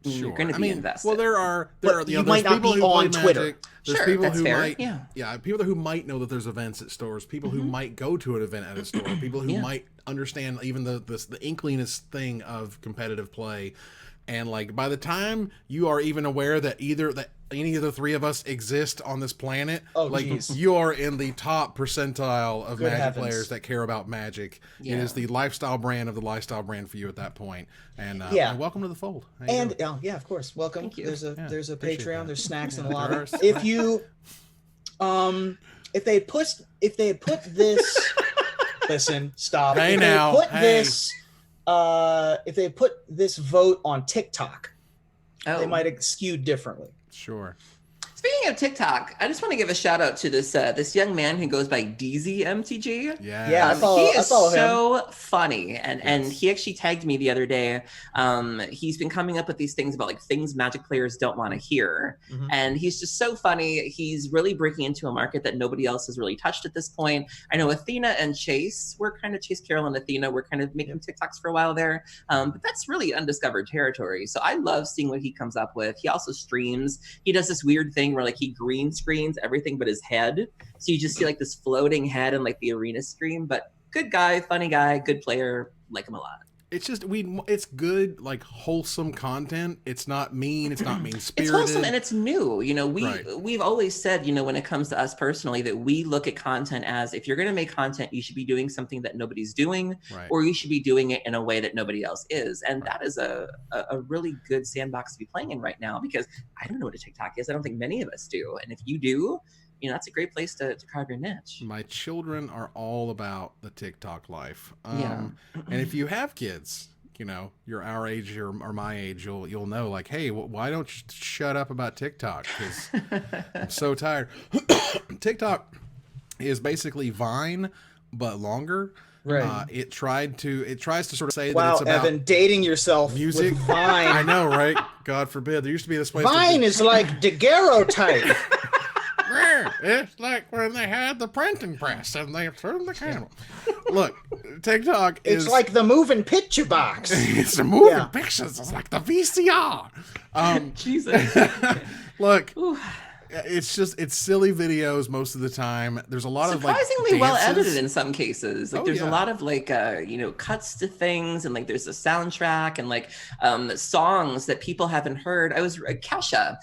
B: You're going to be invested.
A: Well, there are
C: you might not be on Twitter.
A: Magic. There's people
B: that's
A: who
B: fair.
A: might, people who might know that there's events at stores, people who might go to an event at a store, people who might understand even the inklingest thing of competitive play. And like, by the time you are even aware that any of the three of us exist on this planet, you are in the top percentile of Magic players that care about Magic. It is the lifestyle brand of the lifestyle brand for you at that point. And welcome to the fold.
C: And of course, welcome.
B: Thank you.
C: There's a Patreon. There's snacks and a lot
A: There
C: of.
A: are
C: If you, if they had put this, listen, stop.
A: Hey,
C: if
A: now,
C: they put this, if they put this vote on TikTok, they might have skewed differently.
A: Sure.
B: Speaking of TikTok, I just want to give a shout out to this young man who goes by DZMTG.
A: Yeah,
B: he is so funny, and he actually tagged me the other day. He's been coming up with these things about like things Magic players don't want to hear, and he's just so funny. He's really breaking into a market that nobody else has really touched at this point. I know Athena and Chase, Chase Carroll and Athena, were kind of making TikToks for a while there, but that's really undiscovered territory. So I love seeing what he comes up with. He also streams. He does this weird thing where like he green screens everything but his head, so you just see like this floating head in like the arena stream. But good guy, funny guy, good player, like him a lot.
A: It's just it's good, like wholesome content. It's not mean. It's not mean spirited.
B: It's wholesome and it's new. We've always said, when it comes to us personally, that we look at content as, if you're going to make content, you should be doing something that nobody's doing, or you should be doing it in a way that nobody else is. And that is a really good sandbox to be playing in right now, because I don't know what a TikTok is. I don't think many of us do. And if you do, that's a great place to carve your niche.
A: My children are all about the TikTok life. And if you have kids, you're our age or my age, you'll know, like, hey, why don't you shut up about TikTok? Because I'm so tired. TikTok is basically Vine but longer.
C: Right.
A: It tries to sort of say that
C: Wow,
A: it's about
C: Evan, dating yourself
A: music.
C: with Vine.
A: I know, right? God forbid. There used to be this place.
C: Vine is like daguerreotype.
A: It's like when they had the printing press and they turned the candle. Look, TikTok is...
C: It's like the moving picture box.
A: It's the moving pictures. It's like the VCR.
B: Jesus.
A: Look,
B: Ooh.
A: it's silly videos most of the time. There's a lot of
B: surprisingly
A: like
B: well
A: dances.
B: edited in some cases. Like there's a lot of like cuts to things, and like there's a soundtrack and like songs that people haven't heard. Kesha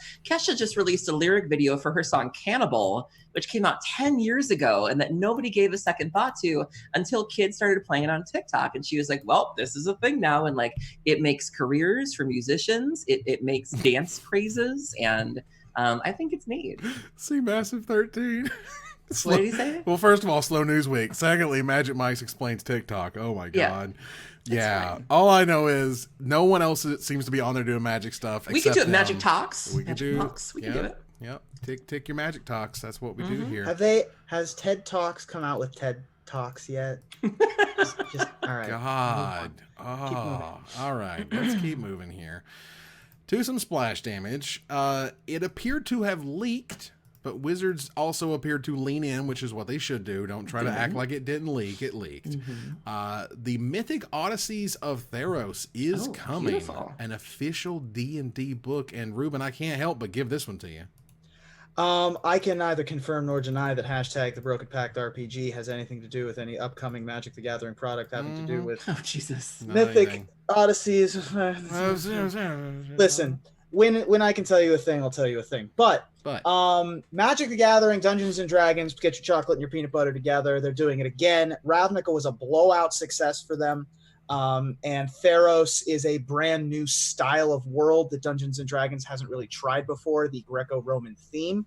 B: just released a lyric video for her song Cannibal, which came out 10 years ago and that nobody gave a second thought to until kids started playing it on TikTok. And she was like, well, this is a thing now. And like it makes careers for musicians. It makes dance crazes, and I think it's neat.
A: See Massive 13.
B: What did he say?
A: Well, first of all, slow news week. Secondly, Magic Mike's explains TikTok. Oh my god. Yeah.
B: Fine.
A: All I know is no one else seems to be on there doing magic stuff.
B: We could do it. Magic Talks.
A: We could do.
B: We can do it.
A: Yep. Tick your magic talks. That's what we do here.
C: Has TED Talks come out with TED Talks yet? just all right.
A: God. Oh. All right. Let's keep moving here. To some splash damage. It appeared to have leaked, but Wizards also appeared to lean in, which is what they should do. Don't try to act like it didn't leak. It leaked. The Mythic Odysseys of Theros is coming.
B: Beautiful.
A: An official D&D book. And Ruben, I can't help but give this one to you.
C: I can neither confirm nor deny that hashtag the Broken Pact RPG has anything to do with any upcoming Magic the Gathering product having to do with
B: Oh Jesus.
C: Mythic Odysseys. Listen, when I can tell you a thing, I'll tell you a thing. But Magic the Gathering, Dungeons and Dragons, get your chocolate and your peanut butter together. They're doing it again. Ravnica was a blowout success for them. And Theros is a brand new style of world that Dungeons and Dragons hasn't really tried before, the Greco-Roman theme.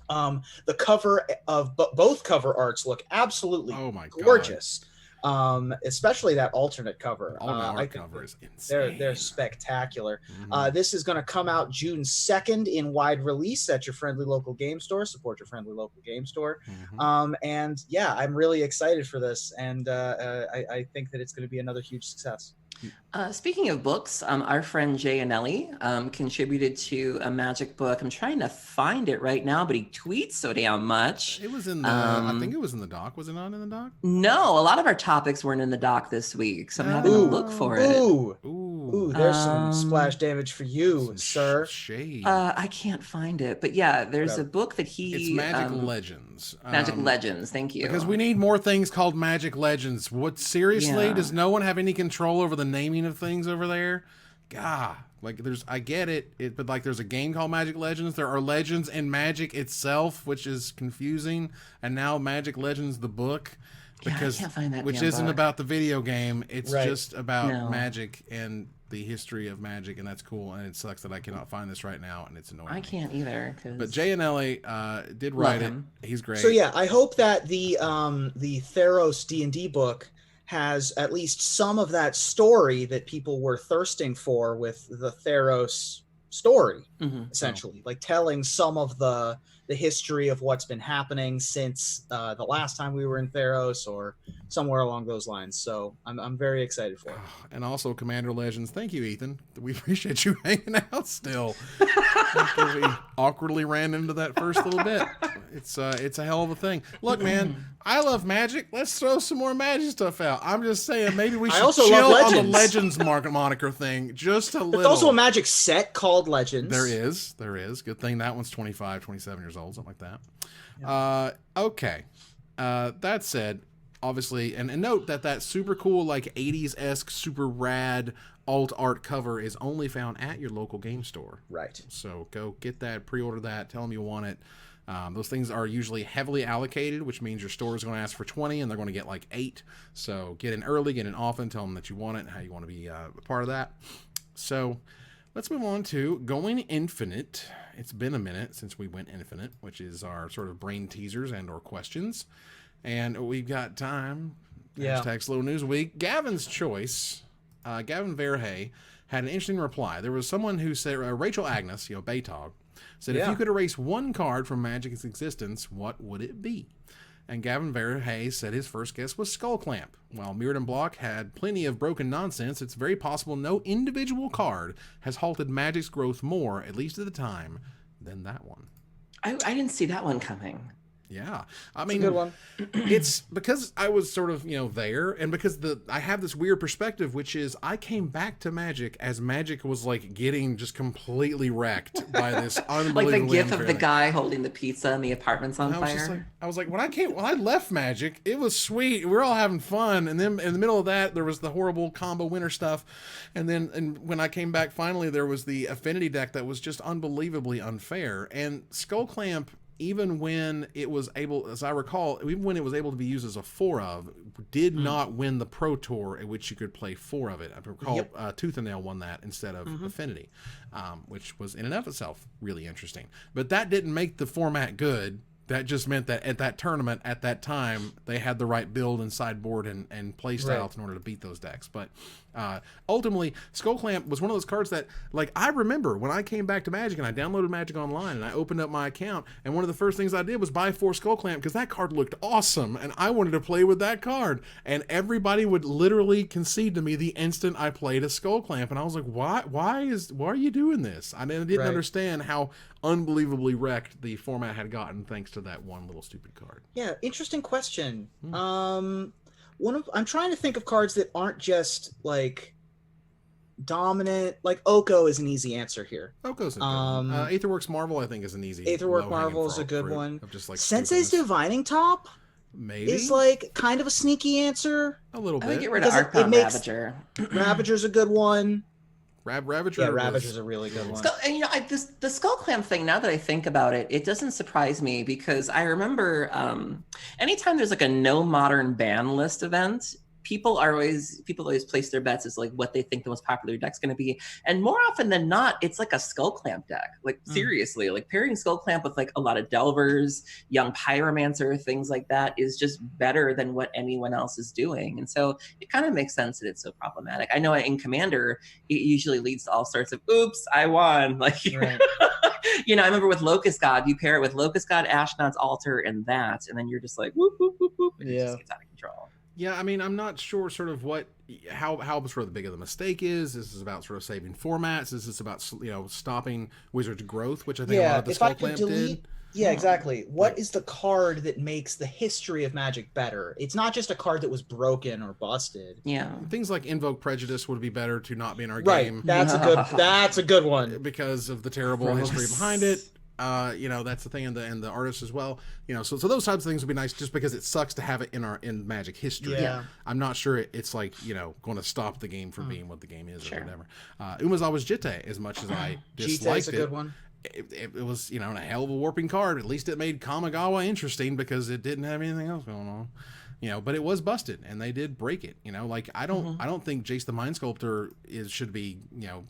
C: The cover of both cover arts look absolutely gorgeous. Especially that alternate cover.
A: Alternate cover is insane.
C: They're spectacular. This is going to come out June 2nd in wide release at your friendly local game store. Support your friendly local game store. And yeah, I'm really excited for this, and I think that it's going to be another huge success.
B: Speaking of books, our friend Jay Anelli contributed to a magic book. I'm trying to find it right now, but he tweets so damn much.
A: It was in the, I think it was in the doc. Was it not in the doc?
B: No, a lot of our topics weren't in the doc this week, so I'm having to look for it.
C: Ooh, there's some splash damage for you, sir.
A: Shade.
B: I can't find it, but yeah, there's a book that he...
A: It's Magic Legends.
B: Magic Legends, thank you.
A: Because we need more things called Magic Legends. What, seriously?
B: Yeah.
A: Does no one have any control over the naming of things over there? God, like I get it, but like there's a game called Magic Legends. There are legends in Magic itself, which is confusing. And now Magic Legends, the book, because
B: I can't find that
A: which
B: damn
A: isn't
B: book.
A: about the video game. It's just about
B: No.
A: Magic and the history of Magic, and that's cool. And it sucks that I cannot find this right now, and it's annoying.
B: I can't either.
A: But Jay Anelli did write it. He's great.
C: So yeah, I hope that the Theros D&D book has at least some of that story that people were thirsting for with the Theros story, essentially, like telling some of the history of what's been happening since the last time we were in Theros or somewhere along those lines. So I'm very excited for it.
A: And also Commander Legends. Thank you, Ethan. We appreciate you hanging out still. We awkwardly ran into that first little bit. It's a hell of a thing. Look, man, I love Magic. Let's throw some more Magic stuff out. I'm just saying maybe we should
C: also
A: chill
C: love
A: on the Legends moniker thing just a little.
C: There's also a Magic set called Legends.
A: There is. Good thing that one's 25, 27 years old, something like that. Yeah. Okay. That said, obviously, and note that super cool, like 80s-esque, super rad alt art cover is only found at your local game store.
C: Right.
A: So go get that, pre-order that, tell them you want it. Those things are usually heavily allocated, which means your store is going to ask for 20 and they're going to get like 8. So get in early, get in often, tell them that you want it and how you want to be a part of that. So let's move on to Going Infinite. It's been a minute since we went Infinite, which is our sort of brain teasers and or questions. And we've got time. Hashtag Slow News Week. Gavin's choice, Gavin Verhey, had an interesting reply. There was someone who said, Rachel Agnes, Baytog, said, if you could erase one card from Magic's existence, what would it be? And Gavin Verhey said his first guess was Skullclamp. While Mirrodin Block had plenty of broken nonsense, it's very possible no individual card has halted Magic's growth more, at least at the time, than that one.
B: I didn't see that one coming.
A: Yeah, I mean,
C: It's a good one.
A: It's because I was sort of, there, and because I have this weird perspective, which is I came back to Magic as Magic was like getting just completely wrecked by this unbelievable.
B: Like the gif of the guy holding the pizza and the apartment's on fire.
A: I was like, when I left Magic, it was sweet. We were all having fun, and then in the middle of that, there was the horrible combo winner stuff, and when I came back, finally, there was the affinity deck that was just unbelievably unfair, and Skullclamp. Even when it was able, as I recall, even when it was able to be used as a 4-of, did not win the Pro Tour at which you could play 4 of it. I recall Tooth and Nail won that instead of Affinity, which was in and of itself really interesting. But that didn't make the format good. That just meant that at that tournament, at that time, they had the right build and sideboard and play style in order to beat those decks. But ultimately, Skullclamp was one of those cards that, like, I remember when I came back to Magic and I downloaded Magic Online and I opened up my account, and one of the first things I did was buy 4 Skullclamp because that card looked awesome and I wanted to play with that card. And everybody would literally concede to me the instant I played a Skullclamp, and I was like, why are you doing this? I didn't understand how unbelievably wrecked the format had gotten thanks to that one little stupid card.
C: Yeah, interesting question. I'm trying to think of cards that aren't just like dominant. Like Oko is an easy answer here.
A: Oko's a good one. Aetherworks Marvel, I think, is an easy.
C: Aetherwork Marvel is a good one.
A: Just like
C: Sensei's Divining Top
A: maybe
C: is like kind of a sneaky answer.
A: A little bit.
B: I would get rid of Archon Ravager.
C: Ravager's a good one.
A: Ravager.
C: Yeah, Ravager's a really good one.
B: The Skullclamp thing, now that I think about it, it doesn't surprise me because I remember anytime there's like a no modern ban list event, people always place their bets as like what they think the most popular deck's going to be, and more often than not, it's like a Skullclamp deck. Like seriously, like pairing Skullclamp with like a lot of Delvers, Young Pyromancer, things like that is just better than what anyone else is doing, and so it kind of makes sense that it's so problematic. I know in Commander, it usually leads to all sorts of "oops, I won." Like,
C: Right.
B: I remember with Locust God, you pair it with Locust God, Ashnod's Altar, and then you're just like whoop whoop whoop whoop, and it just gets out of control.
A: Yeah, I mean, I'm not sure sort of how sort of big of the mistake is. This is about sort of saving formats. This is about, stopping Wizards' growth, which I think a lot of the Skullclamp did.
C: Yeah, exactly. What is the card that makes the history of Magic better? It's not just a card that was broken or busted.
B: Yeah.
A: Things like Invoke Prejudice would be better to not be in our
C: Right.
A: game.
C: That's a good one.
A: Because of the terrible history behind it. That's the thing, and the artists as well. So those types of things would be nice, just because it sucks to have it in Magic history.
C: Yeah.
A: I'm not sure it's like going to stop the game from being what the game is or whatever. Umazawa's Jitte, as much as I disliked
C: Jitte's a good one.
A: It was a hell of a warping card. At least it made Kamigawa interesting because it didn't have anything else going on. But it was busted, and they did break it. I don't think Jace the Mind Sculptor should be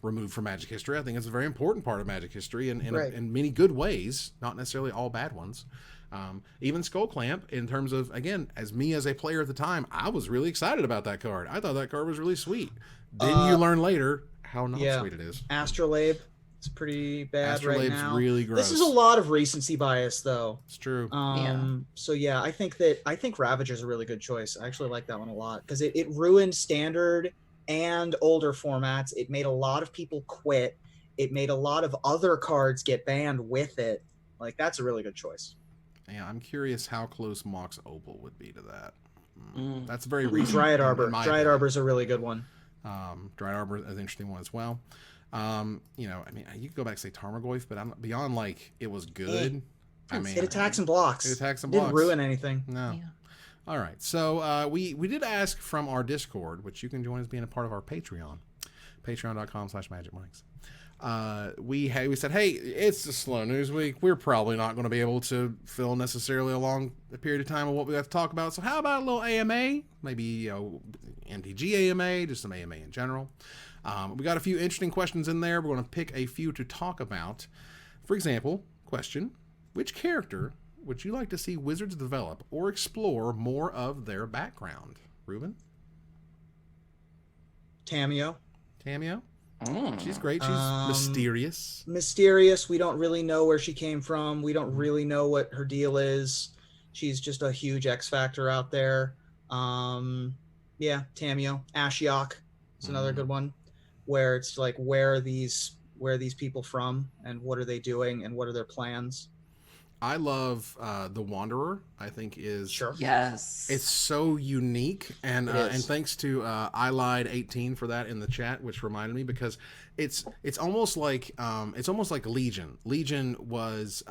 A: removed from Magic history. I think it's a very important part of Magic history, and in many good ways, not necessarily all bad ones. Even Skullclamp, in terms of, again, as a player at the time, I was really excited about that card. I thought that card was really sweet. Then you learn later how not sweet it is.
C: Astrolabe. It's pretty bad right now.
A: Really gross.
C: This is a lot of recency bias, though.
A: It's true.
C: So yeah, I think Ravager's a really good choice. I actually like that one a lot because it ruined standard and older formats. It made a lot of people quit. It made a lot of other cards get banned with it. Like, that's a really good choice.
A: Yeah, I'm curious how close Mox Opal would be to that. That's very recent.
C: Dryad Arbor. Dryad Arbor's a really good one.
A: Dryad Arbor is an interesting one as well. You could go back and say Tarmogoyf, but I'm beyond it was good.
C: It attacks and blocks.
A: It attacks and blocks.
C: Didn't ruin anything.
A: No. Yeah. All right. So we did ask from our Discord, which you can join as being a part of our Patreon, patreon.com/magicmics. We said, hey, it's a slow news week. We're probably not going to be able to fill necessarily a long period of time of what we have to talk about. So how about a little AMA? Maybe MTG AMA, just some AMA in general. We got a few interesting questions in there. We're going to pick a few to talk about. For example, question, which character would you like to see Wizards develop or explore more of their background? Ruben?
C: Tamio.
A: She's great. She's mysterious.
C: Mysterious. We don't really know where she came from. We don't really know what her deal is. She's just a huge X factor out there. Yeah, Tamio, Ashiok is another good one, where it's like, where are these people from, and what are they doing, and what are their plans?
A: I love the Wanderer. I think is
C: Sure.
B: Yes.
A: It's so unique, and thanks to I lied 18 for that in the chat, which reminded me, because it's almost like Legion. Legion was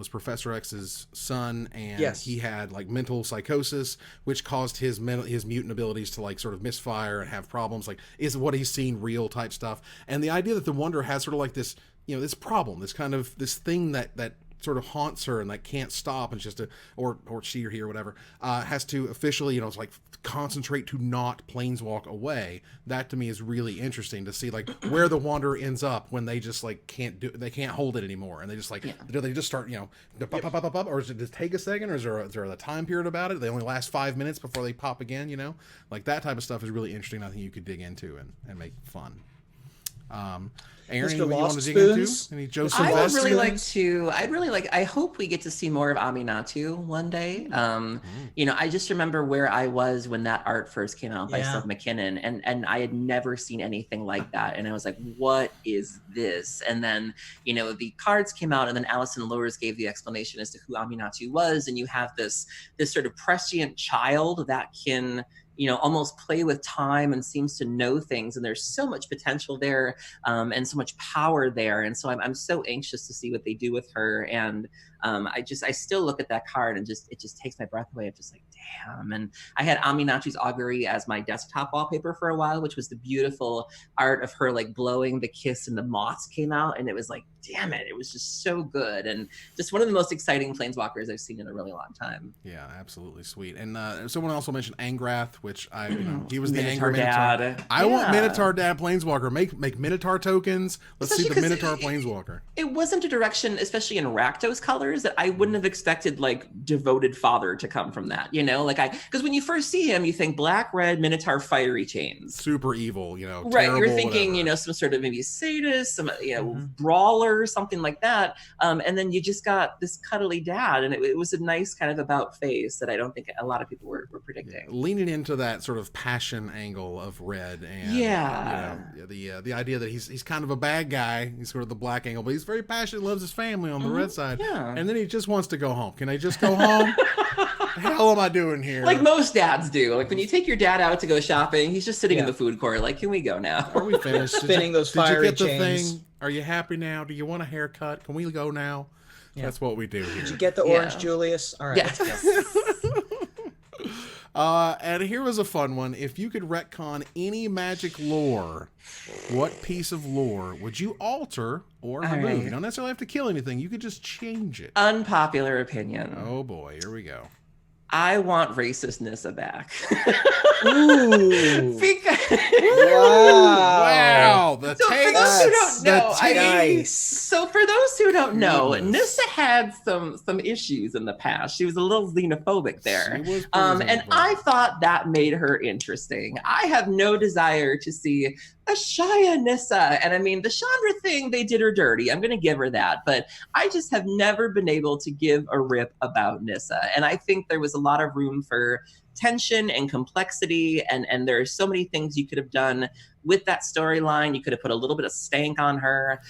A: Professor X's son, and
C: yes.
A: he had like mental psychosis, which caused his mutant abilities to like sort of misfire and have problems. Like, is what he's seen real type stuff? And the idea that the Wanderer has sort of like this, this problem, this kind of this thing that sort of haunts her and like can't stop, and it's just or she or he or whatever has to officially, it's like concentrate to not planeswalk away. That to me is really interesting to see, like where the Wanderer ends up when they just like they can't hold it anymore, and they just like do they just start pop, or does it just take a second, or is there a time period about it? They only last 5 minutes before they pop again, like that type of stuff is really interesting. I think you could dig into and make fun. Aaron,
C: Mr.
A: anything you want to dig
C: Lost
A: into? Any Joseph
B: I would
A: West
B: really
A: spoons?
B: like I hope we get to see more of Aminatu one day. I just remember where I was when that art first came out by Seth McKinnon, and I had never seen anything like that. And I was like, what is this? And then, the cards came out, and then Alison Lowers gave the explanation as to who Aminatu was. And you have this sort of prescient child that can, almost play with time and seems to know things. And there's so much potential there, and so much power there. And so I'm so anxious to see what they do with her. And I still look at that card and it just takes my breath away. I'm just like, damn. And I had Aminatu's Augury as my desktop wallpaper for a while, which was the beautiful art of her like blowing the kiss, and the moths came out, and it was like, damn it, it was just so good, and just one of the most exciting planeswalkers I've seen in a really long time.
A: Yeah, absolutely sweet. And someone also mentioned Angrath, which he was the
B: Minotaur
A: Angry
B: Dad.
A: Minotaur. I want Minotaur Dad Planeswalker. Make Minotaur tokens. Let's
B: Especially
A: see the Minotaur Planeswalker.
B: It wasn't a direction, especially in Rakdos colors, that I wouldn't have expected like devoted father to come from that, because when you first see him, you think black, red, Minotaur, fiery chains.
A: Super evil,
B: right.
A: Terrible,
B: You're thinking,
A: whatever.
B: Some sort of maybe sadist, some, brawler, something like that. And then you just got this cuddly dad, and it was a nice kind of about face that I don't think a lot of people were predicting.
A: Yeah, leaning into that sort of passion angle of red, and the idea that he's kind of a bad guy. He's sort of the black angle, but he's very passionate, loves his family on the red side.
B: Yeah.
A: And then he just wants to go home. Can I just go home? The hell am I doing here?
B: Like most dads do. Like when you take your dad out to go shopping, he's just sitting in the food court. Like, can we go now?
A: Are we finished?
C: Spinning those fiery
A: Did you get the
C: chains.
A: thing? Are you happy now? Do you want a haircut? Can we go now? Yeah. That's what we do here.
C: Did you get the orange Julius? All right.
B: Yeah.
A: And here was a fun one. If you could retcon any Magic lore, what piece of lore would you alter or remove?
B: Right.
A: You don't necessarily have to kill anything. You could just change it.
B: Unpopular opinion.
A: Oh boy, here we go.
B: I want racist Nissa back.
C: Ooh.
A: Wow. The
B: So for those who don't know,
C: nice.
B: So for those who don't know, Nissa had some issues in the past. She was a little xenophobic there.
A: She was
B: And I thought that made her interesting. I have no desire to see a Shia Nissa. And I mean, the Chandra thing, they did her dirty. I'm going to give her that. But I just have never been able to give a rip about Nissa. And I think there was a lot of room for tension and complexity. And there are so many things you could have done with that storyline. You could have put a little bit of stank on her.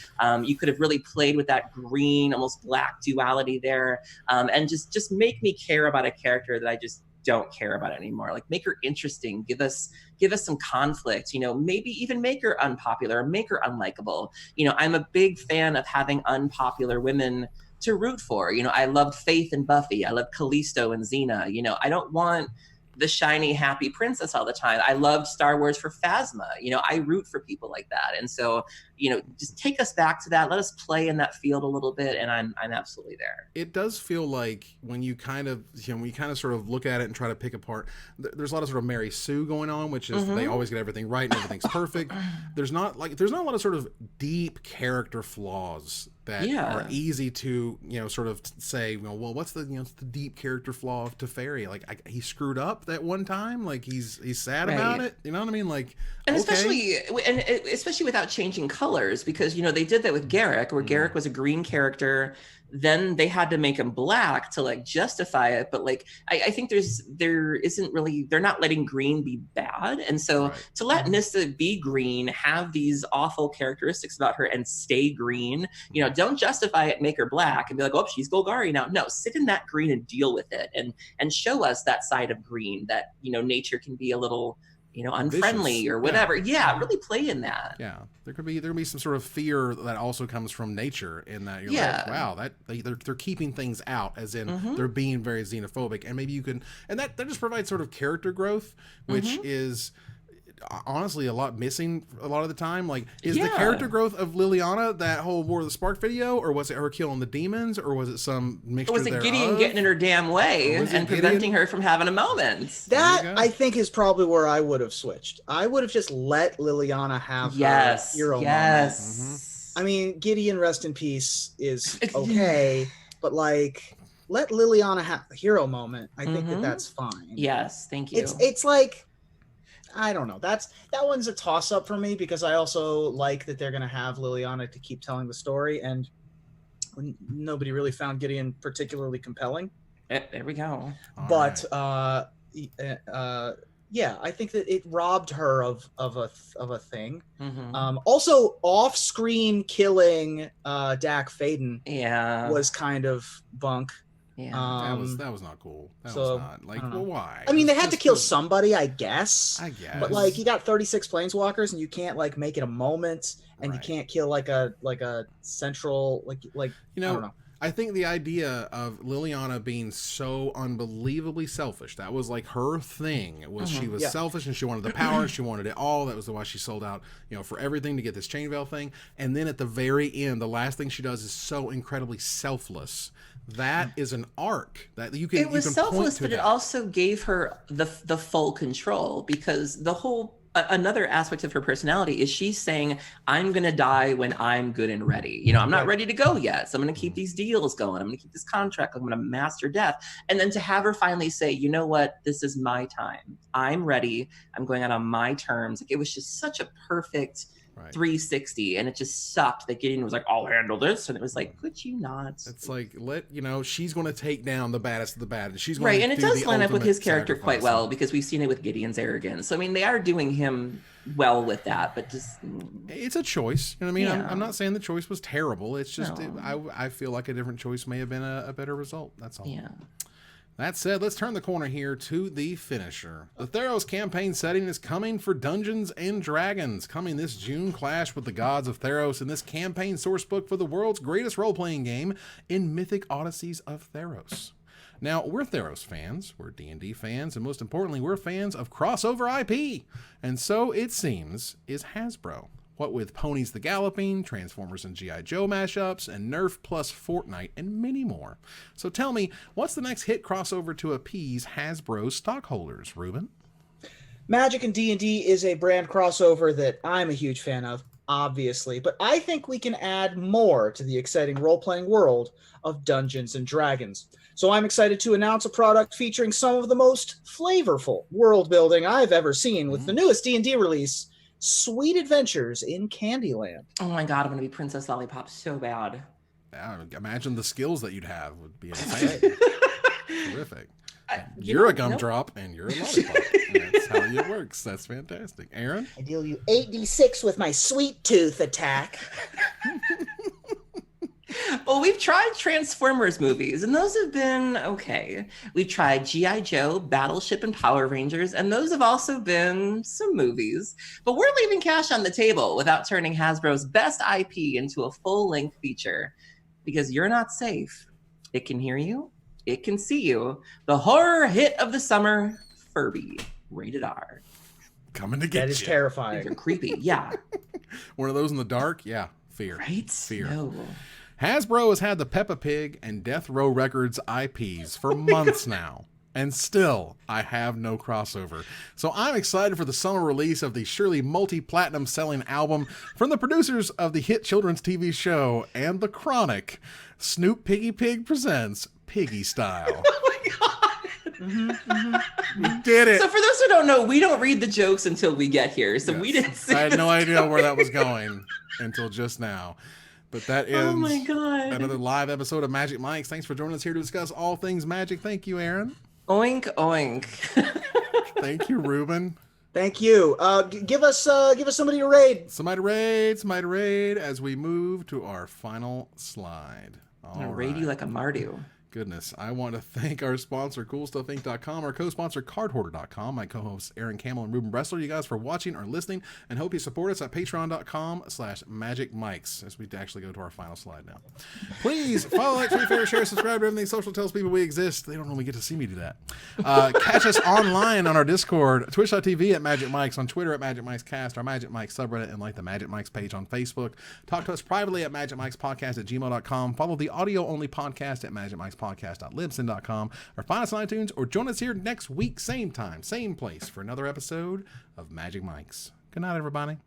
B: You could have really played with that green, almost black duality there. And just make me care about a character that I just don't care about anymore. Like, make her interesting, give us some conflict, maybe even make her unpopular, or make her unlikable. I'm a big fan of having unpopular women to root for. I loved Faith and Buffy. I love Callisto and Xena. I don't want the shiny, happy princess all the time. I loved Star Wars for Phasma. I root for people like that. And so, just take us back to that. Let us play in that field a little bit. And I'm absolutely there.
A: It does feel like when you kind of sort of look at it and try to pick apart, there's a lot of sort of Mary Sue going on, which is they always get everything right and everything's perfect. There's not a lot of sort of deep character flaws that are easy to, sort of say, well, what's the deep character flaw of Teferi? Like, he screwed up that one time. Like, he's sad about it. You know what I mean? Like,
B: and
A: okay.
B: especially without changing colors, because, they did that with Garrick, where Garrick was a green character then they had to make him black to like justify it. But like, I think they're not letting green be bad. And so to let Nissa be green, have these awful characteristics about her and stay green, you know, don't justify it, make her black and be like, oh, she's Golgari now. No, sit in that green and deal with it and show us that side of green that, you know, nature can be a little, you know, unfriendly
A: vicious.
B: or whatever. Yeah, really play in that.
A: Yeah, there could be some sort of fear that also comes from nature in that you're like, wow, that they're keeping things out, as in they're being very xenophobic, and maybe you can, and that just provides sort of character growth, which is honestly a lot missing a lot of the time. Like, is the character growth of Liliana that whole War of the Spark video, or was it her killing the demons, or was it some mixture?
B: Or was it Gideon getting in her damn way and preventing her from having a moment?
C: That I think is probably where I would have switched. I would have just let Liliana have her hero moment. I mean, Gideon, rest in peace, is okay, but like, let Liliana have a hero moment. I think that's fine.
B: Yes, thank you.
C: It's like, I don't know. That one's a toss-up for me, because I also like that they're going to have Liliana to keep telling the story, and nobody really found Gideon particularly compelling.
B: There we go.
C: But yeah, I think that it robbed her of a thing. Also, off-screen killing Dak Faden was kind of bunk.
B: Yeah,
A: that was not cool. That was not like, well, why?
C: I mean, they had to kill somebody, I guess.
A: But
C: like, you got 36 planeswalkers, and you can't like make it a moment, and you can't kill like a central like you know. I don't know.
A: I think the idea of Liliana being so unbelievably selfish, that was like her thing. Was she was selfish, and she wanted the power, and she wanted it all. That was why she sold out, you know, for everything to get this chain veil thing. And then at the very end, the last thing she does is so incredibly selfless. That is an arc that you can.
B: It was selfless, but
A: it
B: also gave her the full control, because the whole another aspect of her personality is she's saying, I'm going to die when I'm good and ready. You know, I'm not ready to go yet. So I'm going to keep these deals going. I'm going to keep this contract. I'm going to master death. And then to have her finally say, you know what, this is my time. I'm ready. I'm going out on my terms. Like, it was just such a perfect 360, and it just sucked that Gideon was like, I'll handle this, and it was like, could you not?
A: It's like, she's going to take down the baddest of the bad, and she's going to
B: and it does line up with his character quite well, because we've seen it with Gideon's arrogance. So I mean, they are doing him well with that, but just
A: it's a choice. You know what I mean? I'm not saying the choice was terrible. It's just I feel like a different choice may have been a better result. That's all.
B: Yeah.
A: That said, let's turn the corner here to the finisher. The Theros campaign setting is coming for Dungeons and Dragons. Coming this June, clash with the gods of Theros in this campaign sourcebook for the world's greatest role-playing game in Mythic Odysseys of Theros. Now, we're Theros fans, we're D&D fans, and most importantly, we're fans of crossover IP. And so, it seems, is Hasbro. What with Ponies the Galloping, Transformers and G.I. Joe mashups, and Nerf plus Fortnite, and many more. So tell me, what's the next hit crossover to appease Hasbro's stockholders, Ruben?
C: Magic and D&D is a brand crossover that I'm a huge fan of, obviously, but I think we can add more to the exciting role-playing world of Dungeons and Dragons. So I'm excited to announce a product featuring some of the most flavorful world building I've ever seen with the newest D&D release, Sweet Adventures in Candyland.
B: Oh my god, I'm gonna be Princess Lollipop so bad.
A: Imagine the skills that you'd have would be insane. Terrific. You're a gumdrop and you're a lollipop. That's how it works. That's fantastic. Aaron?
C: I deal you 8d6 with my sweet tooth attack.
B: Well, we've tried Transformers movies, and those have been okay. We've tried G.I. Joe, Battleship, and Power Rangers, and those have also been some movies. But we're leaving cash on the table without turning Hasbro's best IP into a full-length feature. Because you're not safe. It can hear you. It can see you. The horror hit of the summer, Furby. Rated R.
A: Coming to get you.
C: That is terrifying.
B: They're creepy, yeah.
A: One of those in the dark? Yeah. Fear.
B: Right?
A: Fear.
B: No.
A: Hasbro has had the Peppa Pig and Death Row Records IPs for months now, and still I have no crossover. So I'm excited for the summer release of the surely multi-platinum selling album from the producers of the hit children's TV show and The Chronic. Snoop Piggy Pig presents Piggy Style.
B: Oh my god.
A: We did it.
B: So for those who don't know, we don't read the jokes until we get here. So we didn't see
A: I had no idea where that was going until just now. But that
B: Oh
A: ends
B: my God.
A: another live episode of Magic Mics. Thanks for joining us here to discuss all things Magic. Thank you, Aaron.
B: Oink, oink.
A: Thank you, Ruben.
C: Thank you. Give us somebody to raid.
A: Somebody to raid as we move to our final slide.
B: I'm gonna raid you like a Mardu.
A: Goodness, I want to thank our sponsor, CoolStuffInc.com, our co-sponsor, CardHoarder.com, my co-hosts, Aaron Campbell and Ruben Bressler. You guys for watching or listening, and hope you support us at patreon.com/magicmics as we actually go to our final slide now. Please follow, like, tweet, favorite, share, subscribe to everything social tells people we exist. They don't normally get to see me do that. Catch us online on our Discord, twitch.tv at Magic Mics, on Twitter at Magic Mics Cast, our Magic Mics subreddit, and like the Magic Mics page on Facebook. Talk to us privately at magicmicspodcast@gmail.com. Follow the audio-only podcast at magicmicspodcast.libsyn.com, or find us on iTunes, or join us here next week, same time, same place, for another episode of Magic Mics. Good night, everybody.